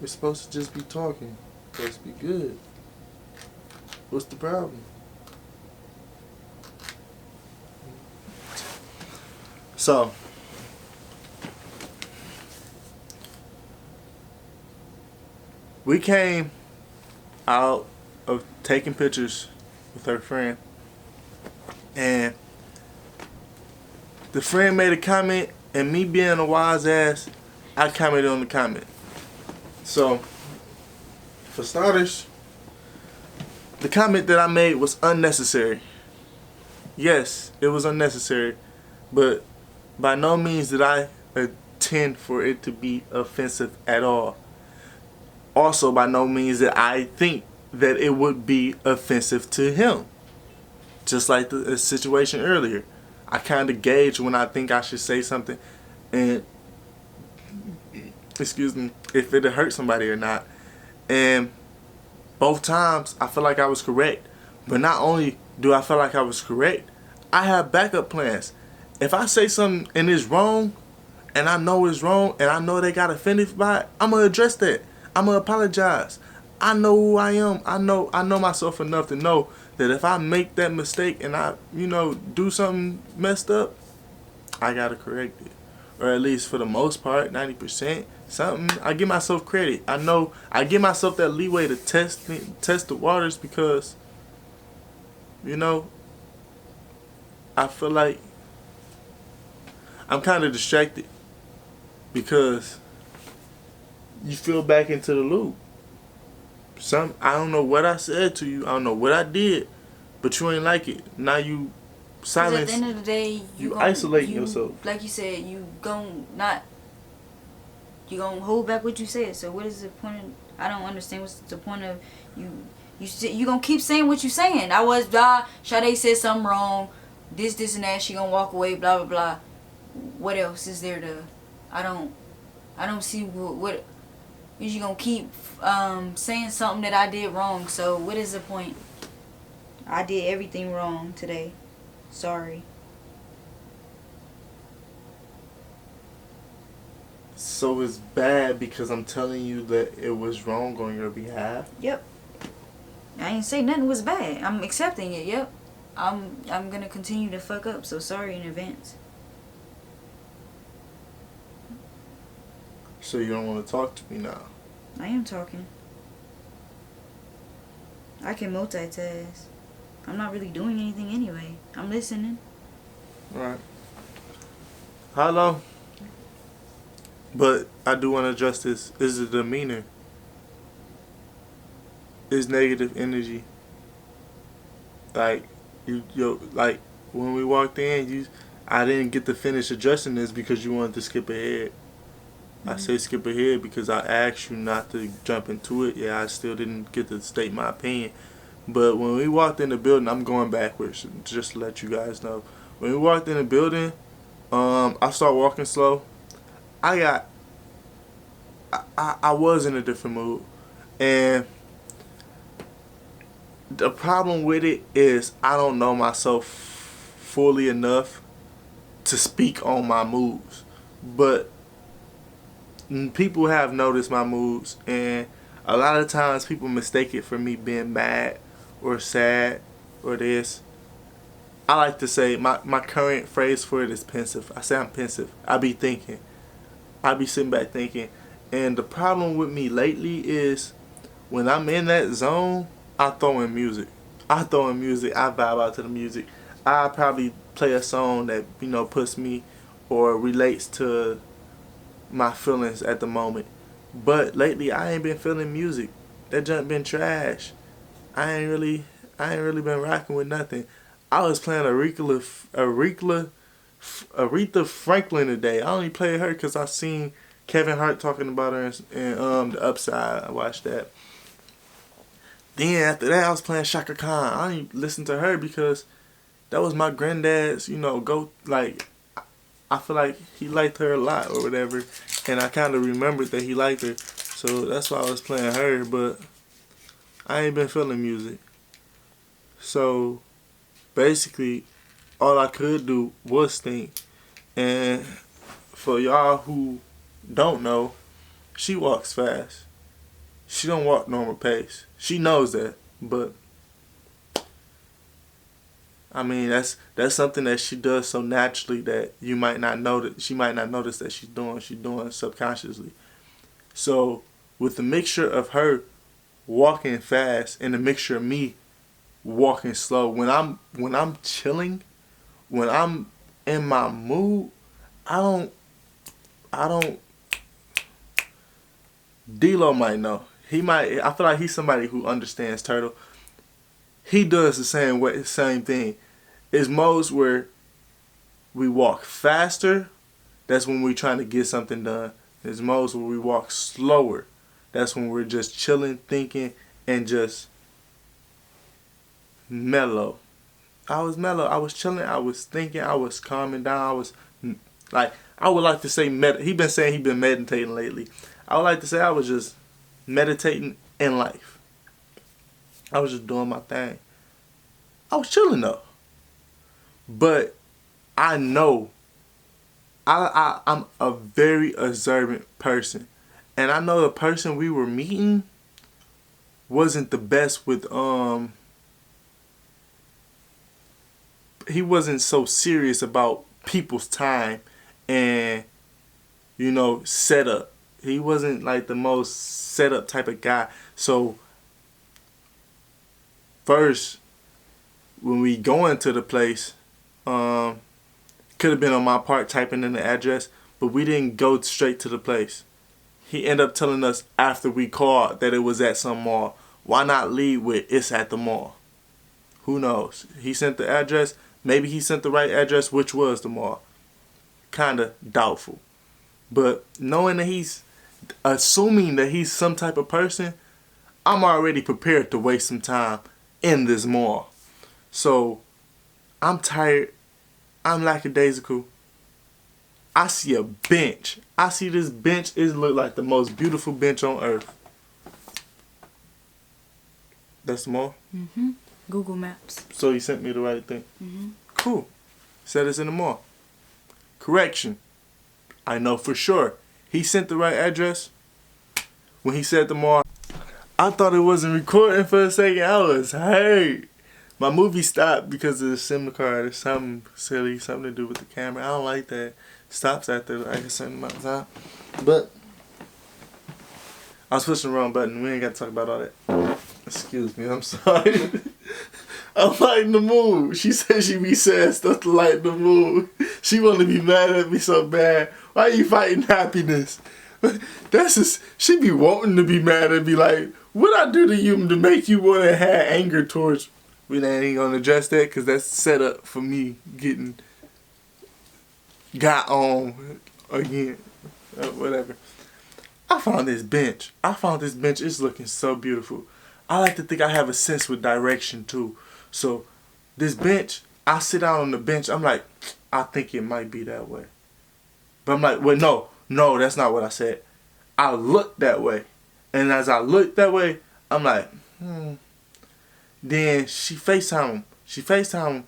We're supposed to just be talking. Supposed to be good. What's the problem? So, we came out of taking pictures with her friend, and the friend made a comment, and me being a wise ass, I commented on the comment. So, for starters, the comment that I made was unnecessary. Yes, it was unnecessary, but by no means did I intend for it to be offensive at all. Also, by no means did I think that it would be offensive to him. Just like the situation earlier. I kind of gauge when I think I should say something and, excuse me, if it'll hurt somebody or not. And both times, I feel like I was correct. But not only do I feel like I was correct, I have backup plans. If I say something and it's wrong, and I know it's wrong, and I know they got offended by it, I'm going to address that. I'm going to apologize. I know who I am. I know myself enough to know that if I make that mistake and I, do something messed up, I got to correct it. Or at least for the most part, 90%, something. I give myself credit. I give myself that leeway to test the waters because, I feel like I'm kind of distracted because you feel back into the loop. I don't know what I said to you. I don't know what I did, but you ain't like it. Now you silence. At the end of the day, you isolate yourself. Like you said, you gonna hold back what you said. So what is the point of? I don't understand what's the point of you You gonna keep saying what you saying. Sade said something wrong. This and that. She gonna walk away. Blah blah blah. What else is there to? I don't see what is you gonna keep saying something that I did wrong. So what is the point? I did everything wrong today. Sorry. So it's bad because I'm telling you that it was wrong on your behalf? Yep. I ain't say nothing was bad. I'm accepting it. Yep. I'm gonna continue to fuck up. So sorry in advance. So you don't want to talk to me now? I am talking. I can multitask. I'm not really doing anything anyway. I'm listening. Right. Hello. But I do want to address this. Is the demeanor. Is negative energy. Like like when we walked in, I didn't get to finish addressing this because you wanted to skip ahead. I say skip ahead because I asked you not to jump into it. Yeah, I still didn't get to state my opinion. But when we walked in the building, I'm going backwards just to let you guys know. When we walked in the building, I started walking slow. I was in a different mood. And the problem with it is I don't know myself fully enough to speak on my moves. But people have noticed my moves, and a lot of times people mistake it for me being mad or sad or this. I like to say my current phrase for it is pensive. I say I'm pensive. I be thinking. I be sitting back thinking. And the problem with me lately is when I'm in that zone, I throw in music. I vibe out to the music. I probably play a song that, puts me or relates to my feelings at the moment. But lately I ain't been feeling music. That junk been trash. I ain't really been rocking with nothing. I was playing Aretha Franklin today. I only played her because I seen Kevin Hart talking about her in The Upside. I watched that. Then after that I was playing Shaka Khan. I only listened to her because that was my granddad's, I feel like he liked her a lot or whatever. And I kind of remembered that he liked her. So that's why I was playing her. But I ain't been feeling music. So basically, all I could do was think. And for y'all who don't know, she walks fast. She don't walk normal pace. She knows that. But I mean, that's something that she does so naturally that you might not notice. She might not notice that she's doing subconsciously. So with the mixture of her walking fast and the mixture of me walking slow, when I'm chilling, when I'm in my mood, I don't. D-Lo might know. I feel like he's somebody who understands Turtle. He does the same thing. It's modes where we walk faster. That's when we're trying to get something done. There's modes where we walk slower. That's when we're just chilling, thinking, and just mellow. I was mellow. I was chilling. I was thinking. I was calming down. I would like to say, he been saying he been meditating lately. I would like to say I was just meditating in life. I was just doing my thing. I was chilling though. But I know I'm a very observant person. And I know the person we were meeting wasn't the best with he wasn't so serious about people's time and setup. He wasn't like the most setup type of guy. So first, when we go into the place, could have been on my part typing in the address, but we didn't go straight to the place. He ended up telling us after we called that it was at some mall. Why not lead with it's at the mall? Who knows? He sent the address. Maybe he sent the right address, which was the mall. Kinda doubtful. But assuming that he's some type of person, I'm already prepared to waste some time in this mall. So I'm tired. I'm lackadaisical. I see a bench. I see this bench. It look like the most beautiful bench on earth. That's the mall? Mm-hmm. Google Maps. So he sent me the right thing. Mm-hmm. Cool. Said it's in the mall. Correction. I know for sure. He sent the right address. When he said the mall, I thought it wasn't recording for a second. I was hurt. My movie stopped because of the SIM card or something silly, something to do with the camera. I don't like that. Stops after like a certain amount of time. But I was pushing the wrong button. We ain't got to talk about all that. Excuse me, I'm sorry. I'm lighting the mood. She said she be saying stuff to lighten the mood. She want to be mad at me so bad. Why you fighting happiness? That's just, she be wanting to be mad and be like, what I do to you to make you want to have anger towards me? We ain't gonna address that because that's set up for me getting got on again. Whatever. I found this bench. It's looking so beautiful. I like to think I have a sense with direction too. So this bench, I sit down on the bench. I'm like, I think it might be that way. But I'm like, well, no, that's not what I said. I look that way. And as I look that way, I'm like, Then she FaceTime him.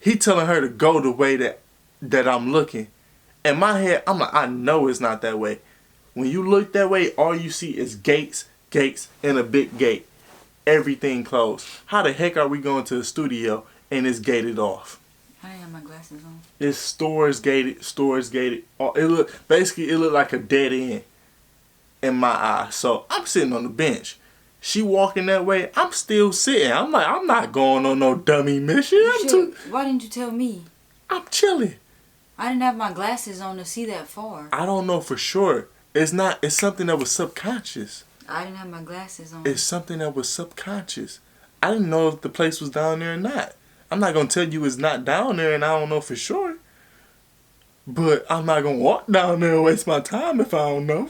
He telling her to go the way that I'm looking. In my head, I'm like, I know it's not that way. When you look that way, all you see is gates, and a big gate. Everything closed. How the heck are we going to the studio and it's gated off? I didn't have my glasses on. It's stores gated. It looked like a dead end in my eye. So I'm sitting on the bench. She walking that way. I'm still sitting. I'm like, I'm not going on no dummy mission. Why didn't you tell me? I'm chilling. I didn't have my glasses on to see that far. I don't know for sure. It's something that was subconscious. I didn't have my glasses on. It's something that was subconscious. I didn't know if the place was down there or not. I'm not going to tell you it's not down there and I don't know for sure. But I'm not going to walk down there and waste my time if I don't know.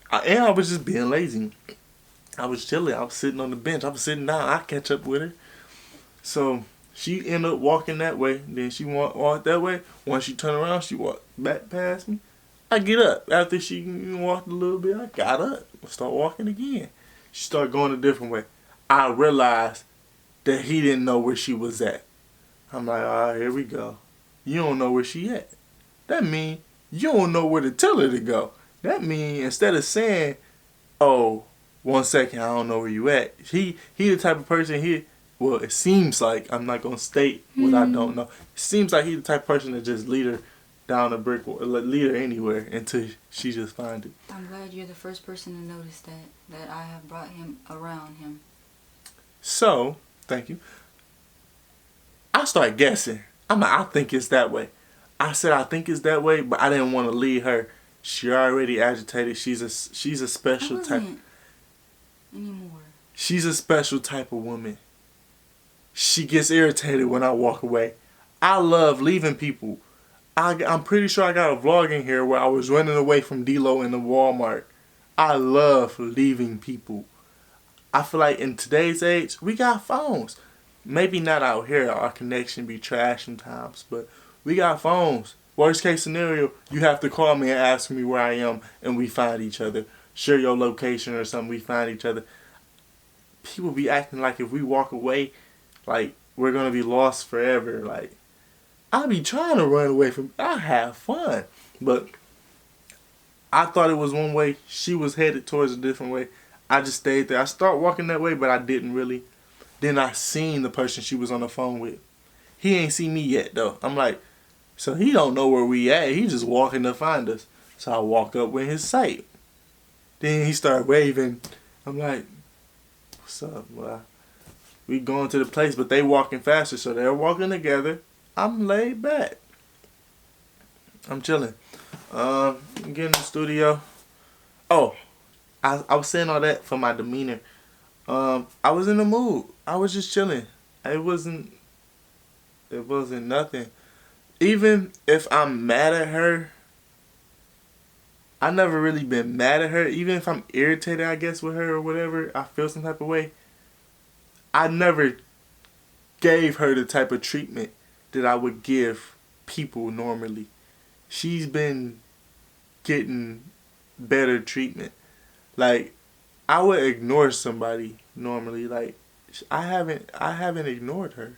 I was just being lazy. I was chilling. I was sitting on the bench. I was sitting down. I catch up with her. So she ended up walking that way. Then she walked that way. Once she turned around, she walked back past me. I get up. After she walked a little bit, I got up. Start walking again. She started going a different way. I realized that he didn't know where she was at. I'm like, all right, here we go. You don't know where she at. That means you don't know where to tell her to go. That means instead of saying, oh, 1 second, I don't know where you at. He the type of person well, it seems like, I'm not going to state what I don't know. It seems like he the type of person that just lead her down a brick wall, lead her anywhere until she just find it. I'm glad you're the first person to notice that I have brought him around him. So, thank you. I started guessing. I'm like, I think it's that way. I said I think it's that way, but I didn't want to lead her. She already agitated. She's a special type. Anymore. She's a special type of woman. She gets irritated when I walk away. I love leaving people. I'm pretty sure I got a vlog in here where I was running away from D-Lo in the Walmart. I love leaving people. I feel like in today's age, we got phones. Maybe not out here, our connection be trash sometimes, but we got phones. Worst case scenario, you have to call me and ask me where I am and we find each other. Share your location or something, we find each other. People be acting like if we walk away, like we're going to be lost forever. Like, I be trying to run away from, I have fun. But I thought it was one way. She was headed towards a different way. I just stayed there. I started walking that way, but I didn't really. Then I seen the person she was on the phone with. He ain't seen me yet, though. I'm like, so he don't know where we at. He just walking to find us. So I walk up with his sight. Then he started waving. I'm like, what's up? Well, we going to the place, but they walking faster, so they're walking together. I'm laid back. I'm chilling. Getting in the studio. Oh, I was saying all that for my demeanor. I was in the mood. I was just chilling. It wasn't nothing. Even if I'm mad at her, I never really been mad at her. Even if I'm irritated, I guess, with her or whatever, I feel some type of way. I never gave her the type of treatment that I would give people normally. She's been getting better treatment. Like, I would ignore somebody normally. Like, I haven't ignored her.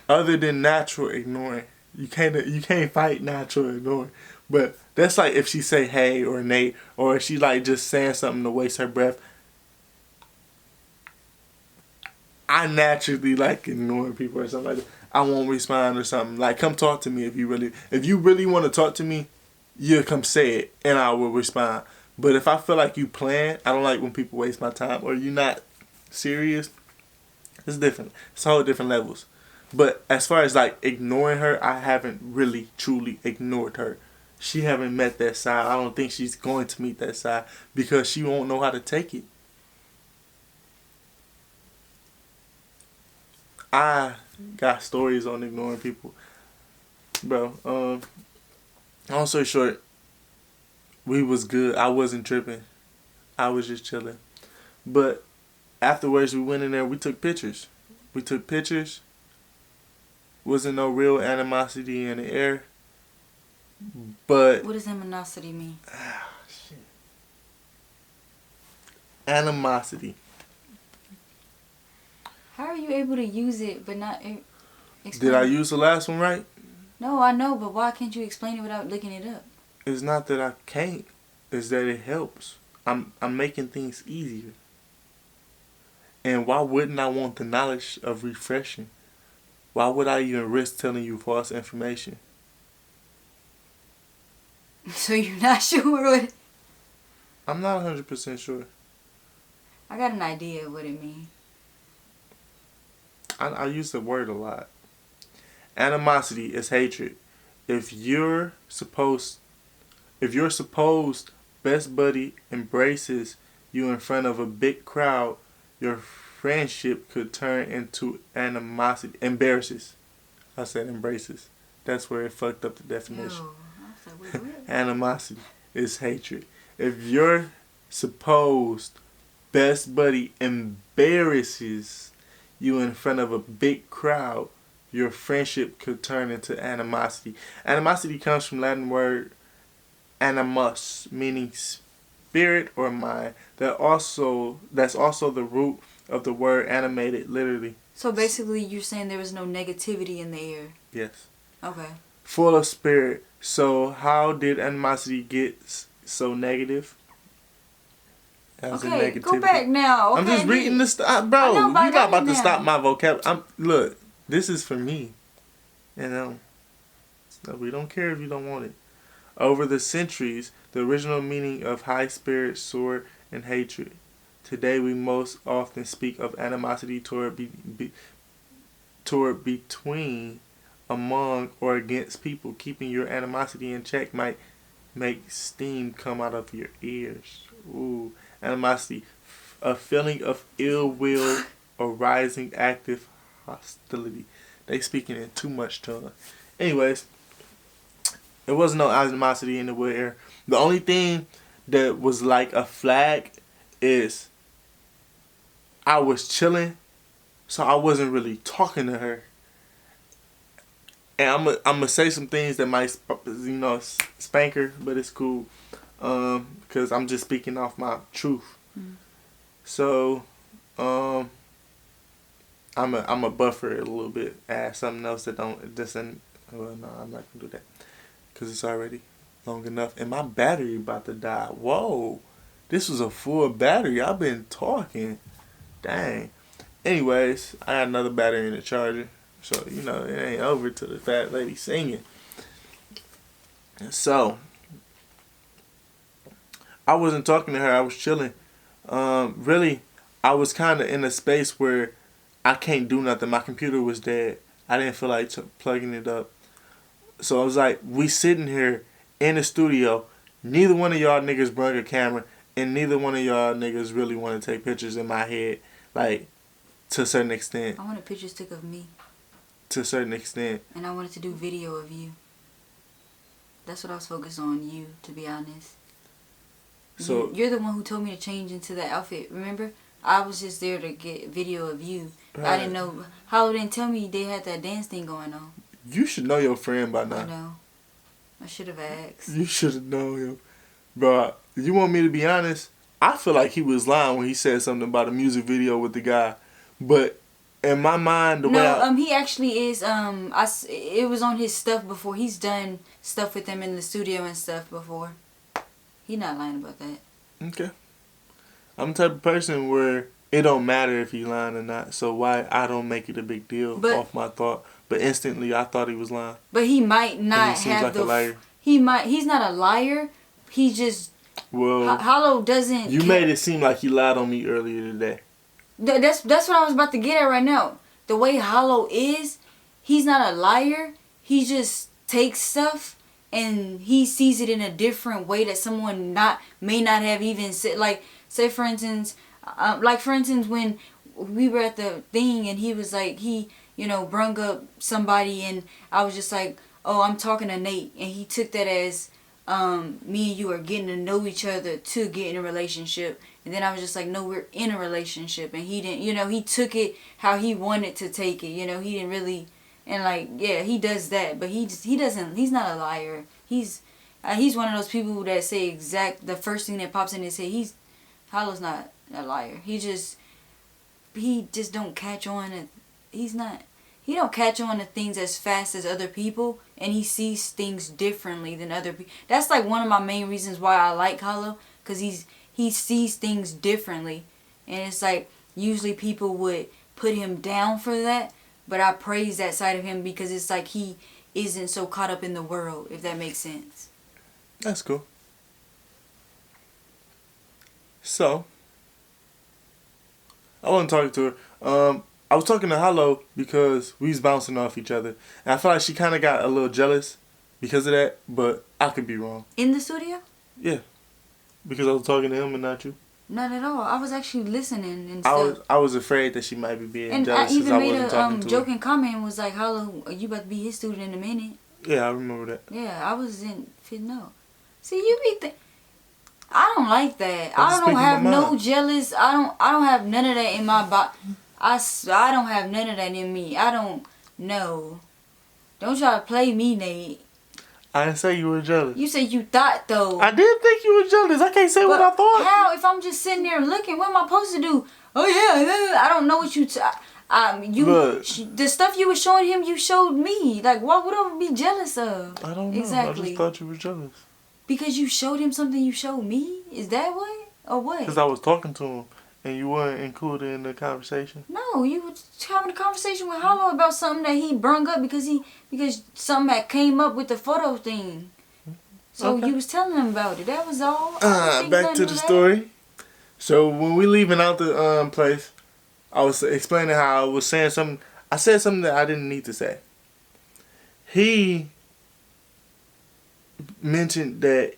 Other than natural ignoring. You can't fight natural ignoring. But that's like if she say hey or Nate, or if she like just saying something to waste her breath. I naturally like ignoring people or something like that. I won't respond or something. Like, come talk to me if you really want to talk to me, you'll come say it and I will respond. But if I feel like you playing, I don't like when people waste my time or you not serious. It's different. It's whole different levels. But as far as like ignoring her, I haven't really truly ignored her. She haven't met that side. I don't think she's going to meet that side because she won't know how to take it. I got stories on ignoring people. Bro, long story short, we was good. I wasn't tripping. I was just chilling. But afterwards we went in there, we took pictures. Wasn't no real animosity in the air. But What does animosity mean? shit. Animosity. How are you able to use it but not explain Did I it? use the last one right? No, I know, but why can't you explain it without looking it up? It's not that I can't. It's that it helps. I'm making things easier. And why wouldn't I want the knowledge of refreshing? Why would I even risk telling you false information? So you're not sure what... I'm not 100% sure. I got an idea of what it means. I use the word a lot. Animosity is hatred. If your supposed best buddy embraces you in front of a big crowd, your friendship could turn into animosity. Embarrasses. I said embraces. That's where it fucked up the definition. Yo, I was like, wait, what? Animosity is hatred. If your supposed best buddy embarrasses you in front of a big crowd, your friendship could turn into animosity. Animosity comes from Latin word animus, meaning spirit or mind. That's also the root of the word animated, literally. So basically you're saying there was no negativity in the air. Yes. Okay. Full of spirit. So how did animosity get so negative? As in Okay, go negativity. back now. Okay, I'm just reading this, bro. I know, but I You're got not about it to now. stop my vocab. Look. This is for me, so we don't care if you don't want it. Over the centuries, the original meaning of high spirit soared in hatred. Today, we most often speak of animosity toward between, among, or against people. Keeping your animosity in check might make steam come out of your ears. Ooh, animosity, a feeling of ill will arising active hostility. They speaking in too much tongue. Anyways, there was no animosity in the wood air. The only thing that was like a flag is I was chilling, so I wasn't really talking to her. And I'm gonna say some things that might spank her, but it's cool because I'm just speaking off my truth. Mm. So I'm a buffer it a little bit. Add something else that don't doesn't. Well, no, I'm not gonna do that because it's already long enough, and my battery about to die. Whoa, this was a full battery. I've been talking. Dang. Anyways, I got another battery in the charger, so it ain't over till the fat lady singing. So I wasn't talking to her. I was chilling. Really, I was kind of in a space where I can't do nothing. My computer was dead. I didn't feel like plugging it up. So I was like, we sitting here in the studio. Neither one of y'all niggas brought a camera. And neither one of y'all niggas really want to take pictures in my head. Like, to a certain extent. I wanted pictures took of me. To a certain extent. And I wanted to do video of you. That's what I was focused on, you, to be honest. So you're the one who told me to change into that outfit. Remember, I was just there to get video of you. right. I didn't know. Hollow didn't tell me they had that dance thing going on. You should know your friend by I now. know. I should have asked. You should have known him. Bro, you want me to be honest? I feel like he was lying when he said something about a music video with the guy. But in my mind, he actually is. It was on his stuff before. He's done stuff with them in the studio and stuff before. He not lying about that. Okay. I'm the type of person where it don't matter if he lying or not. So why I don't make it a big deal off my thought. But instantly I thought he was lying. But he might not he seems have like a liar. He's not a liar. He just. Well, Hollow doesn't. You made it seem like he lied on me earlier today. That's what I was about to get at right now. The way Hollow is, he's not a liar. He just takes stuff and he sees it in a different way that someone may not have even said. Like, say for instance, when we were at the thing and he was like, he brung up somebody and I was just like, oh, I'm talking to Nate, and he took that as me and you are getting to know each other to get in a relationship. And then I was just like, no, we're in a relationship. And he didn't, he took it how he wanted to take it. He didn't really, and like, yeah, he does that, but he's not a liar. He's one of those people that say the first thing that pops in his head. Hollow's not a liar. He just don't catch on, and he don't catch on to things as fast as other people, and he sees things differently than other people. That's like one of my main reasons why I like Hollow, because he sees things differently. And it's like, usually people would put him down for that, but I praise that side of him because it's like he isn't so caught up in the world, if that makes sense. That's cool. So, I wasn't talking to her. I was talking to Hollow because we was bouncing off each other. And I feel like she kind of got a little jealous because of that, but I could be wrong. In the studio? Yeah. Because I was talking to him and not you. Not at all. I was actually listening and stuff. I was afraid that she might be being and jealous because I wasn't talking to her. I even made a joking comment and was like, Hollow, you about to be his student in a minute. Yeah, I remember that. Yeah, I wasn't fitting up. See, you be I don't like that. I don't have no jealous. I don't have none of that in my body. I don't have none of that in me. I don't know. Don't try to play me, Nate. I didn't say you were jealous. You said you thought, though. I did think you were jealous. I can't say what I thought. How? If I'm just sitting there looking, what am I supposed to do? Oh, yeah. I don't know what you... the stuff you were showing him, you showed me. Like, what would I be jealous of? I don't know. Exactly. I just thought you were jealous. Because you showed him something you showed me? Is that what? Or what? Because I was talking to him. And you weren't included in the conversation? No, you were having a conversation with Hollow about something that he brung up because something that came up with the photo thing. So you was telling him about it. That was all. Back to the story. So when we leaving out the place, I was explaining how I was saying something. I said something that I didn't need to say. He mentioned that.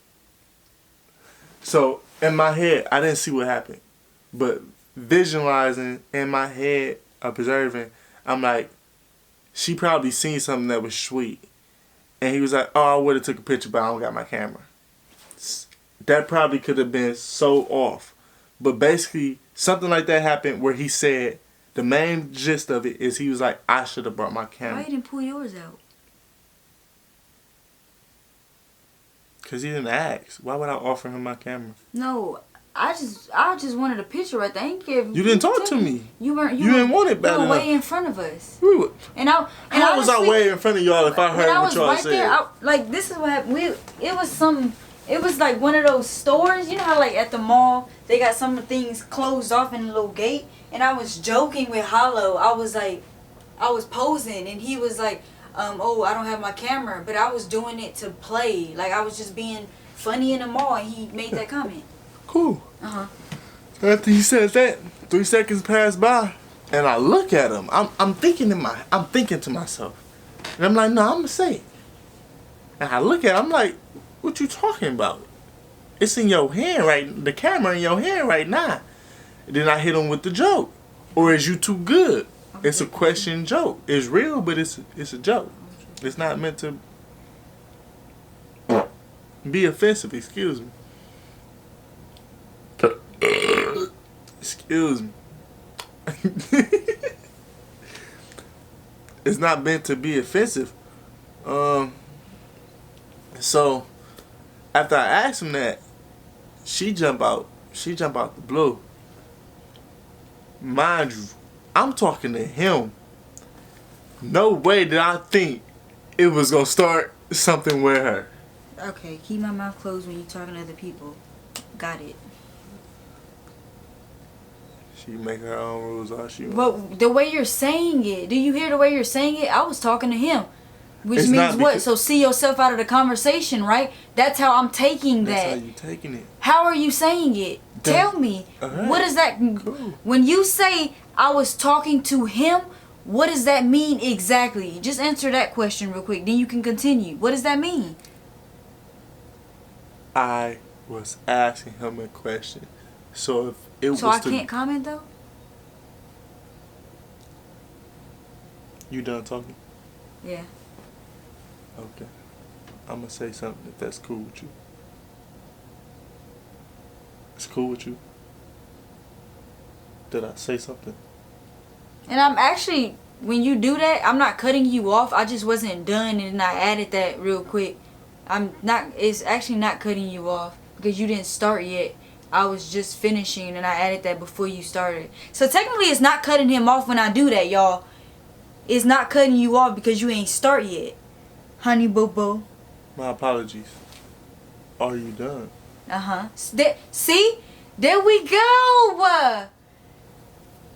So in my head, I didn't see what happened. But visualizing in my head, observing, I'm like, she probably seen something that was sweet. And he was like, oh, I would have took a picture, but I don't got my camera. That probably could have been so off. But basically, something like that happened where he said, the main gist of it is he was like, I should have brought my camera. Why you didn't pull yours out? Because he didn't ask. Why would I offer him my camera? No. I just wanted a picture right there. You didn't talk to me. You didn't want it bad enough. You were way in front of us. How was I way in front of y'all if I heard what y'all said? There, this is what happened. It was like one of those stores. You know how like at the mall they got some things closed off in a little gate. And I was joking with Hollow. I was posing, and he was like, oh, I don't have my camera, but I was doing it to play. Like I was just being funny in the mall, and he made that comment. Cool. After he said that, 3 seconds passed by, and I look at him. I'm thinking to myself, and I'm like, no, I'm gonna say it. And I look at him, I'm like, what you talking about? It's in your hand right, the camera in your hand right now. And then I hit him with the joke, or is you too good? It's a question joke. It's real, but it's a joke. It's not meant to be offensive. Excuse me. It was. It's not meant to be offensive. So after I asked him that, she jump out. She jump out the blue. Mind you, I'm talking to him. No way did I think it was gonna start something with her. Okay, keep my mouth closed when you're talking to other people. Got it. She make her own rules all she wants. But the way you're saying it, do you hear the way you're saying it? I was talking to him. Which It's means not what? because- So see yourself out of the conversation, right? That's how I'm taking That's that. how you taking it. How are you saying it? Tell me. Alright. What is that? Cool. When you say I was talking to him, what does that mean exactly? Just answer that question real quick. Then you can continue. What does that mean? I was asking him a question. So if it So was I can't comment though? You done talking? Yeah. Okay. I'm gonna say something if that's cool with you. It's cool with you? Did I say something? And I'm actually, when you do that, I'm not cutting you off. I just wasn't done and then I added that real quick. It's actually not cutting you off because you didn't start yet. I was just finishing and I added that before you started. So technically it's not cutting him off when I do that, y'all. It's not cutting you off because you ain't start yet. Honey boo boo. My apologies. Are you done? Uh-huh. See? There we go.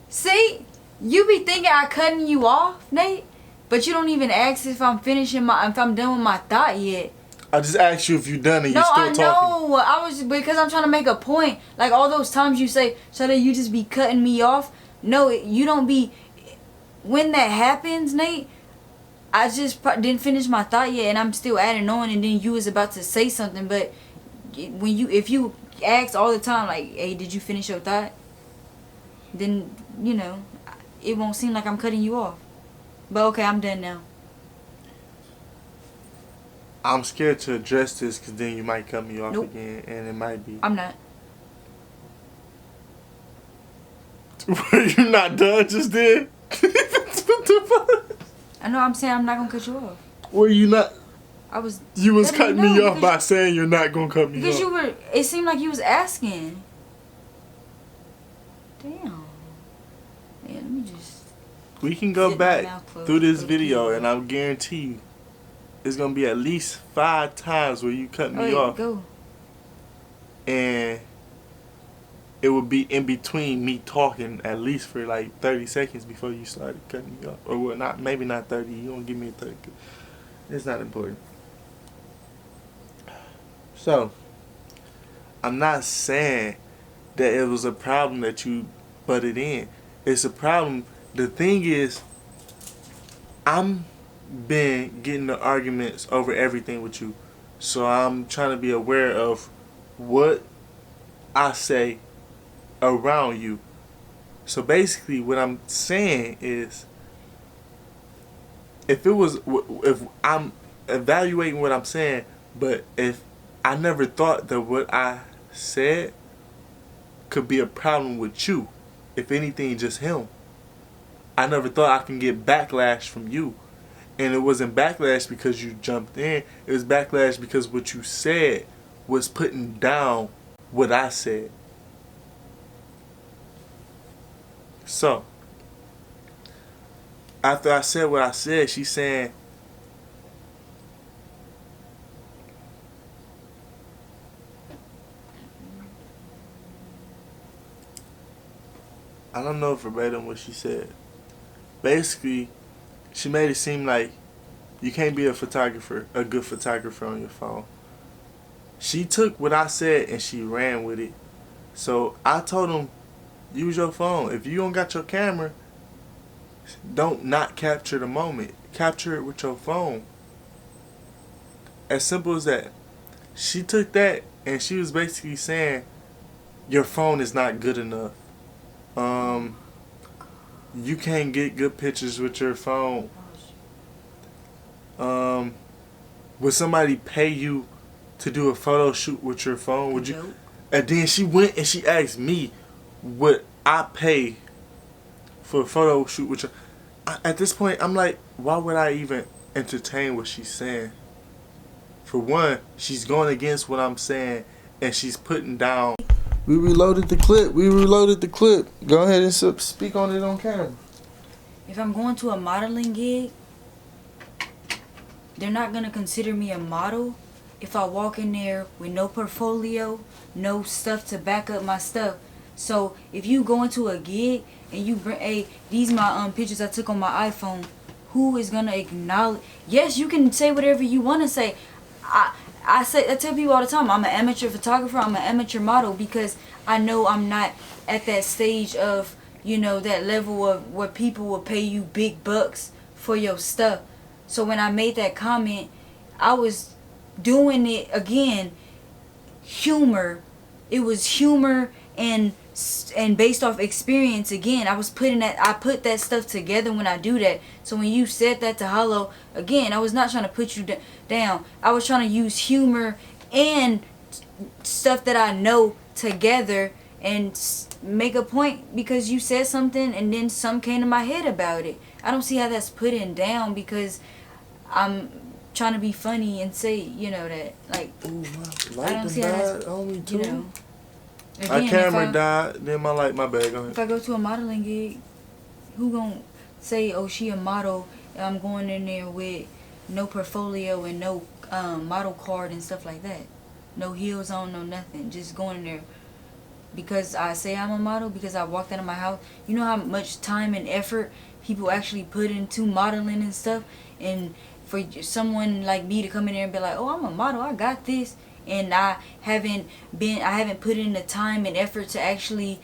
See? You be thinking I cutting you off, Nate, but you don't even ask if I'm if I'm done with my thought yet. I just asked you if you done and No, you still I talking. know. I was because I'm trying to make a point. Like all those times you say, Shada, you just be cutting me off. No, you don't be. When that happens, Nate, I just didn't finish my thought yet, and I'm still adding on. And then you was about to say something, but if you ask all the time, like, hey, did you finish your thought? Then it won't seem like I'm cutting you off. But okay, I'm done now. I'm scared to address this because then you might cut me off Nope. again, and it might be. I'm not. You're not done just then? What the fuck? I know. I'm saying I'm not gonna cut you off. Were you not? I was. You was letting cutting me know off because by saying you're not gonna cut me Because off. you were, it seemed like you was asking. Damn. Yeah, let me just. We can go Sit my back mouth closed through this for the video, people. and I guarantee you, it's gonna be at least 5 times where you cut me Oh, off, go. and it would be in between me talking at least for like 30 seconds before you started cutting me off, or what? Not maybe not 30. You don't give me a 30. It's not important. So, I'm not saying that it was a problem that you butted in. It's a problem. The thing is, I'm been getting the arguments over everything with you. So I'm trying to be aware of what I say around you. So basically what I'm saying is, if I'm evaluating what I'm saying, but if I never thought that what I said could be a problem with you, if anything, just him. I never thought I can get backlash from you. And it wasn't backlash because you jumped in. It was backlash because what you said was putting down what I said. So, after I said what I said, she's saying, I don't know verbatim what she said. Basically, she made it seem like you can't be a good photographer on your phone. She took what I said and she ran with it. So I told him, use your phone. If you don't got your camera, don't not capture the moment. Capture it with your phone. As simple as that. She took that and she was basically saying, your phone is not good enough. You can't get good pictures with your phone. Would somebody pay you to do a photo shoot with your phone? Would you? And then she went and she asked me what I pay for a photo shoot with you. At this point, I'm like, why would I even entertain what she's saying? For one, she's going against what I'm saying, and she's putting down. We reloaded the clip. Go ahead and speak on it on camera. If I'm going to a modeling gig, they're not going to consider me a model if I walk in there with no portfolio, no stuff to back up my stuff. So if you go into a gig and you bring, hey, these my pictures I took on my iPhone, who is gonna acknowledge? Yes, you can say whatever you want to say. I tell people all the time, I'm an amateur photographer, I'm an amateur model, because I know I'm not at that stage of, you know, that level of where people will pay you big bucks for your stuff. So when I made that comment, I was doing it again, humor. It was humor and based off experience. Again, I put that stuff together when I do that. So when you said that to Hollow, again, I was not trying to put you down. I was trying to use humor and stuff that I know together and make a point, because you said something and then some came to my head about it. I don't see how that's putting down, because I'm trying to be funny and say, you know, that, like, ooh, my I don't see how that's, on me too. you know. Again, my camera died, then my light, my bag. Go ahead. If I go to a modeling gig, who gonna say, oh, she a model, and I'm going in there with no portfolio and no model card and stuff like that, no heels on, no nothing, just going in there because I say I'm a model, because I walked out of my house. You know how much time and effort people actually put into modeling and stuff, and for someone like me to come in there and be like, oh, I'm a model, I got this, and I haven't put in the time and effort to actually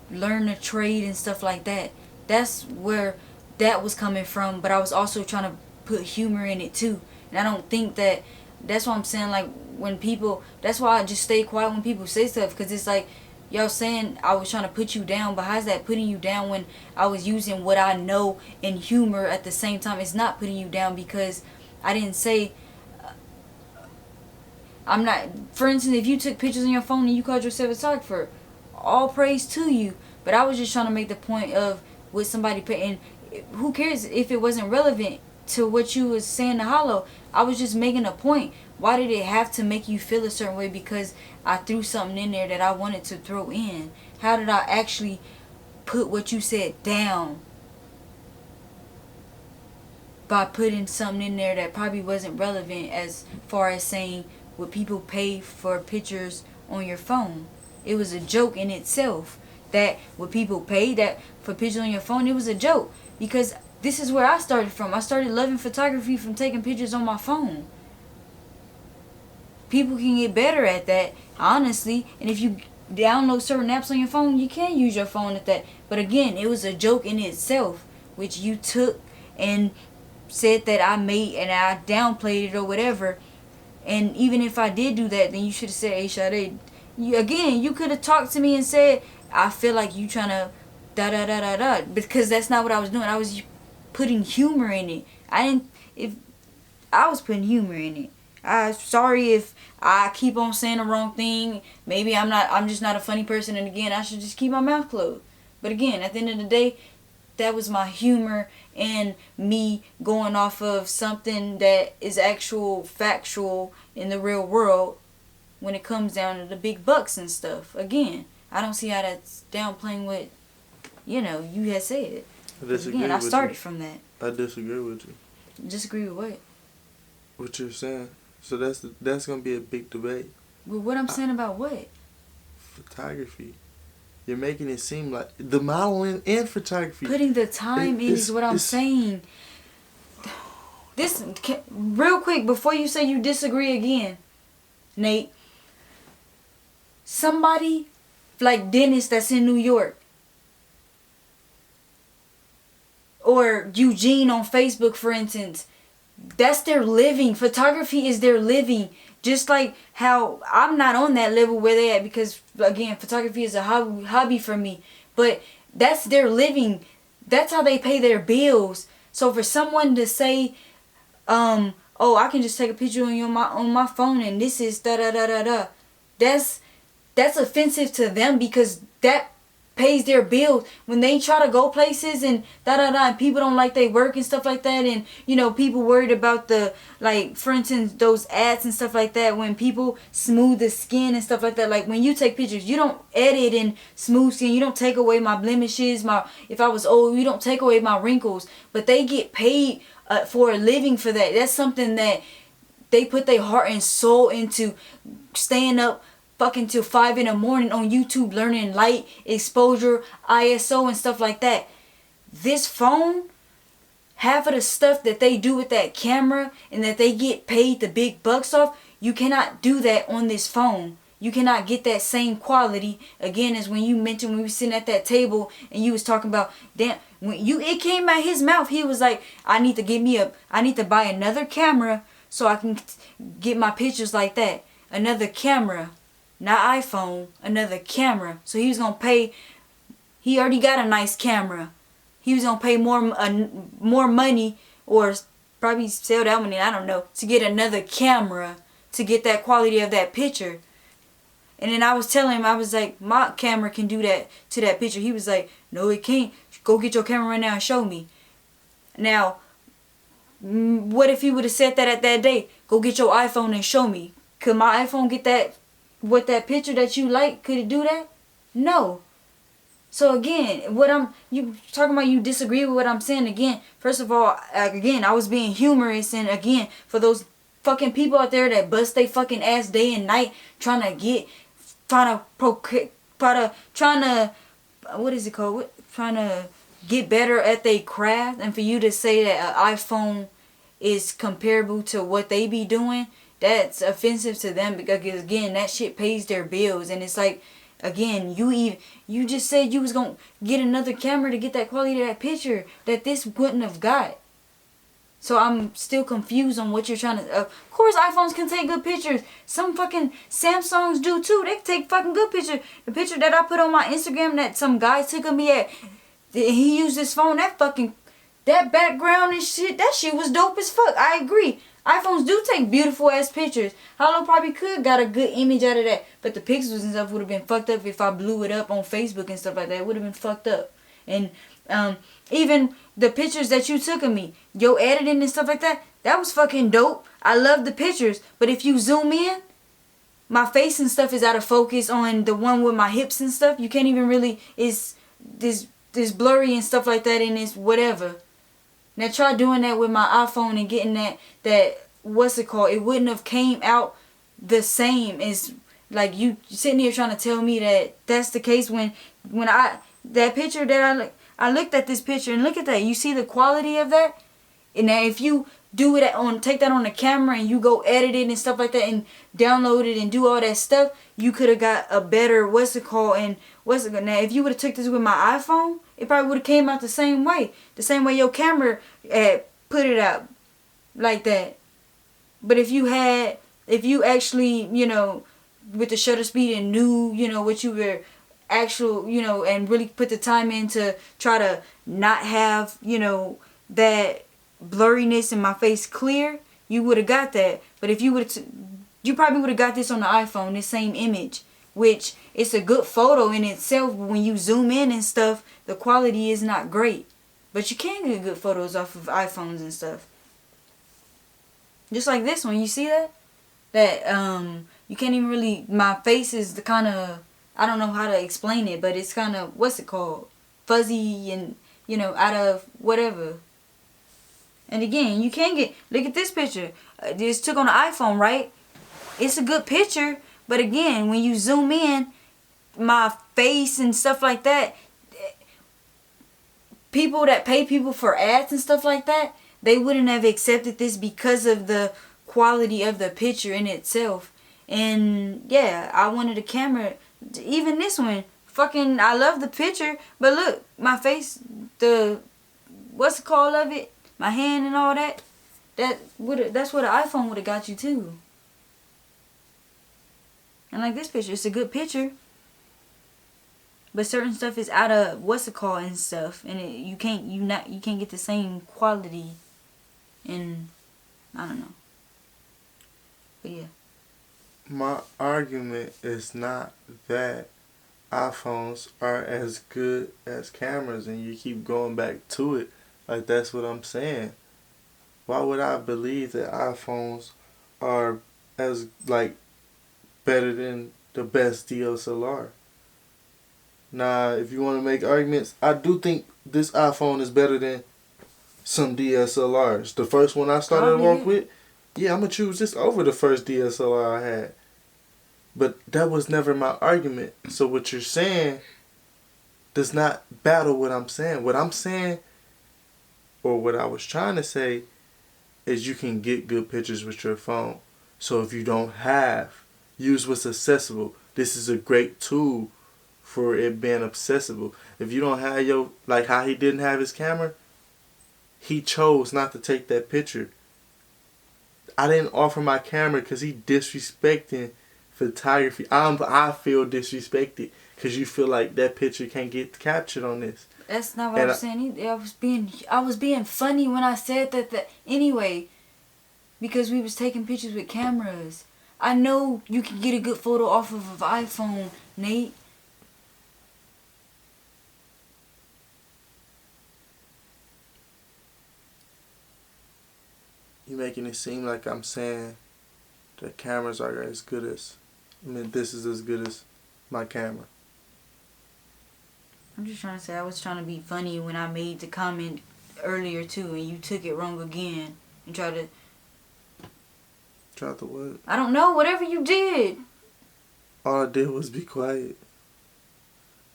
learn the trade and stuff like that. That's where that was coming from. But I was also trying to put humor in it too, and I don't think that's why I'm saying, like, when people, that's why I just stay quiet when people say stuff, because it's like, y'all saying I was trying to put you down, but how's that putting you down when I was using what I know in humor at the same time? It's not putting you down, because I didn't say, I'm not, for instance, if you took pictures on your phone and you called yourself a photographer, all praise to you. But I was just trying to make the point of what somebody put in. Who cares if it wasn't relevant to what you was saying to Hollow? I was just making a point. Why did it have to make you feel a certain way because I threw something in there that I wanted to throw in? How did I actually put what you said down by putting something in there that probably wasn't relevant, as far as saying what people pay for pictures on your phone? It was a joke in itself. That what people pay that for pictures on your phone, it was a joke. Because this is where I started from. I started loving photography from taking pictures on my phone. People can get better at that, honestly. And if you download certain apps on your phone, you can use your phone at that. But again, it was a joke in itself, which you took and said that I made, and I downplayed it or whatever. And even if I did do that, then you should have said, hey, Sade, you could have talked to me and said, I feel like you trying to da-da-da-da-da. Because that's not what I was doing. I was putting humor in it. I was putting humor in it. I'm sorry if I keep on saying the wrong thing. Maybe I'm just not a funny person, and again, I should just keep my mouth closed. But again, at the end of the day, that was my humor and me going off of something that is actual factual in the real world when it comes down to the big bucks and stuff. Again, I don't see how that's downplaying what, you had said. Again, I started from that. I disagree with you. Disagree with what? What you're saying. So that's gonna be a big debate. Well, what I'm saying about what? Photography. You're making it seem like the modeling and photography. Putting the time in is what I'm saying. Real quick, before you say you disagree again, Nate. Somebody like Dennis that's in New York, or Eugene on Facebook, for instance, that's their living. Photography is their living. Just like how I'm not on that level where they at, because again, photography is a hobby for me. But that's their living. That's how they pay their bills. So for someone to say, oh, I can just take a picture on my phone and this is da da da da da, that's offensive to them, because that pays their bills. When they try to go places and and people don't like their work and stuff like that, and people worried about the, like, for instance, those ads and stuff like that, when people smooth the skin and stuff like that. Like, when you take pictures, you don't edit and smooth skin, you don't take away my blemishes, if I was old, you don't take away my wrinkles, but they get paid for a living for that. That's something that they put their heart and soul into, staying up fucking till 5 in the morning on YouTube, learning light exposure, ISO and stuff like that. This phone, half of the stuff that they do with that camera and that they get paid the big bucks off, you cannot do that on this phone. You cannot get that same quality. Again, as when you mentioned when we were sitting at that table and you was talking about, damn, it came out his mouth, he was like, I need to buy another camera so I can get my pictures like that. Another camera. Not iPhone, another camera. So he was going to pay, he already got a nice camera. He was going to pay more money, or probably sell that money, I don't know, to get another camera to get that quality of that picture. And then I was telling him, I was like, my camera can do that to that picture. He was like, no, it can't. Go get your camera right now and show me. Now, what if he would have said that at that day? Go get your iPhone and show me. Could my iPhone get that? With that picture that you like, could it do that? No. So again, you talking about, you disagree with what I'm saying. Again, first of all, I was being humorous, and again, for those fucking people out there that bust they fucking ass day and night trying to get better at their craft, and for you to say that an iPhone is comparable to what they be doing, that's offensive to them, because again, that shit pays their bills. And it's like, again, you just said you was gonna get another camera to get that quality of that picture that this wouldn't have got. So I'm still confused on what you're trying to. Of course, iPhones can take good pictures. Some fucking Samsungs do too. They take fucking good pictures. The picture that I put on my Instagram that some guy took of me at, he used his phone. That background and shit, that shit was dope as fuck. I agree. iPhones do take beautiful ass pictures. Hollow probably could got a good image out of that, but the pixels and stuff would have been fucked up if I blew it up on Facebook and stuff like that. It would have been fucked up. And even the pictures that you took of me, your editing and stuff like that, that was fucking dope. I love the pictures, but if you zoom in, my face and stuff is out of focus on the one with my hips and stuff. You can't even really, it's this blurry and stuff like that, and it's whatever. Now try doing that with my iPhone and getting that what's it called? It wouldn't have came out the same as, like, you sitting here trying to tell me that that's the case when that picture that I looked at this picture and look at that. You see the quality of that? And now if you take that on the camera and you go edit it and stuff like that and download it and do all that stuff, you could have got a better now if you would have took this with my iPhone, it probably would have came out the same way your camera put it out like that. But if you actually, with the shutter speed and knew, what you were and really put the time in to try to not have, that blurriness in my face clear, you would have got that. But if you probably would have got this on the iPhone, this same image, which it's a good photo in itself. When you zoom in and stuff, the quality is not great, but you can get good photos off of iPhones and stuff. Just like this one, you see that you can't even really, my face is the kind of, I don't know how to explain it, but it's kind of, what's it called, fuzzy and out of whatever. And again, you can look at this picture. This took on an iPhone, right? It's a good picture, but again, when you zoom in, my face and stuff like that, people that pay people for ads and stuff like that, they wouldn't have accepted this because of the quality of the picture in itself. And yeah, I wanted a camera, even this one, fucking, I love the picture, but look, my face, what's the call of it? My hand and all that. That's what an iPhone would have got you too. And like this picture, it's a good picture, but certain stuff is out of what's it called and stuff, and you can't get the same quality. And I don't know. But yeah. My argument is not that iPhones are as good as cameras, and you keep going back to it. Like, that's what I'm saying. Why would I believe that iPhones are as, like, better than the best DSLR? Now, if you want to make arguments, I do think this iPhone is better than some DSLRs. The first one I started to Probably, work yeah. with, yeah, I'm gonna choose this over the first DSLR I had. But that was never my argument. So what you're saying does not battle what I'm saying. What I'm saying, or what I was trying to say, is you can get good pictures with your phone. So if you don't have, use what's accessible. This is a great tool for it being accessible. If you don't have your, like how he didn't have his camera, he chose not to take that picture. I didn't offer my camera because he disrespecting photography. I feel disrespected because you feel like that picture can't get captured on this. That's not what I And was saying either. I was being funny when I said that anyway, because we was taking pictures with cameras. I know you can get a good photo off of an iPhone, Nate. you making it seem like I'm saying the cameras are as good as, I mean, this is as good as my camera. I'm just trying to say I was trying to be funny when I made the comment earlier too, and you took it wrong again and tried to. Tried to what? I don't know. Whatever you did. All I did was be quiet.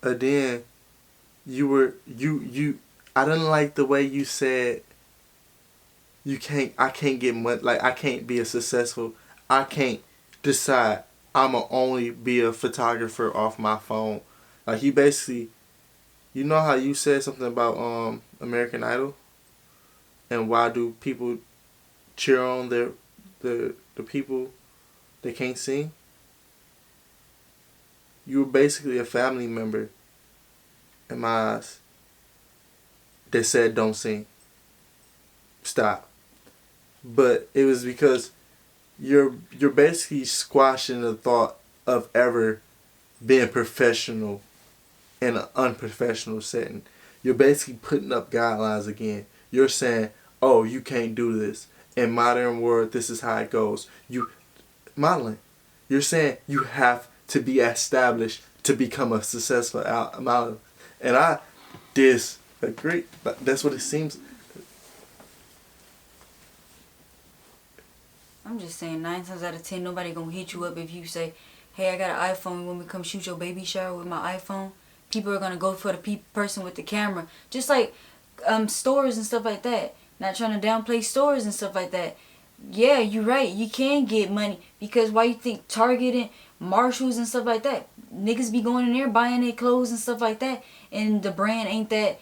And then you I didn't like the way you said I can't get much, like I can't be a successful, I can't decide I'ma only be a photographer off my phone. Like, you basically, you know how you said something about American Idol, and why do people cheer on the people that can't sing? You were basically a family member in my eyes that said don't sing. Stop. But it was because you're basically squashing the thought of ever being professional in an unprofessional setting. You're basically putting up guidelines again. You're saying, oh, you can't do this. In modern world, this is how it goes. You modeling. You're saying you have to be established to become a successful model. And I disagree. That's what it seems. I'm just saying 9 times out of 10 nobody gonna hit you up if you say, hey, I got an iPhone, you want me to come shoot your baby shower with my iPhone? People are gonna go for the person with the camera. Just like stores and stuff like that. Not trying to downplay stores and stuff like that. Yeah, you're right. You can get money because why you think Target and Marshalls and stuff like that, niggas be going in there buying their clothes and stuff like that, and the brand ain't that.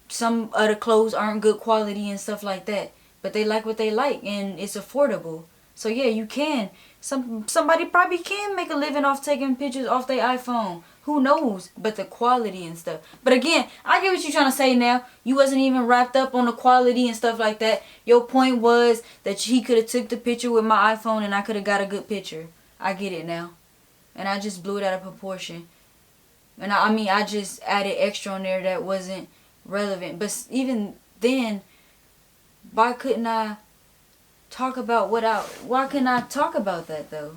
Some other clothes aren't good quality and stuff like that, but they like what they like and it's affordable. So yeah, you can. Somebody probably can make a living off taking pictures off their iPhone. Who knows? But the quality and stuff. But again, I get what you're trying to say now. You wasn't even wrapped up on the quality and stuff like that. Your point was that he could have took the picture with my iPhone and I could have got a good picture. I get it now. And I just blew it out of proportion. And I mean, I just added extra on there that wasn't relevant. But even then, why couldn't I talk about why couldn't I talk about that though?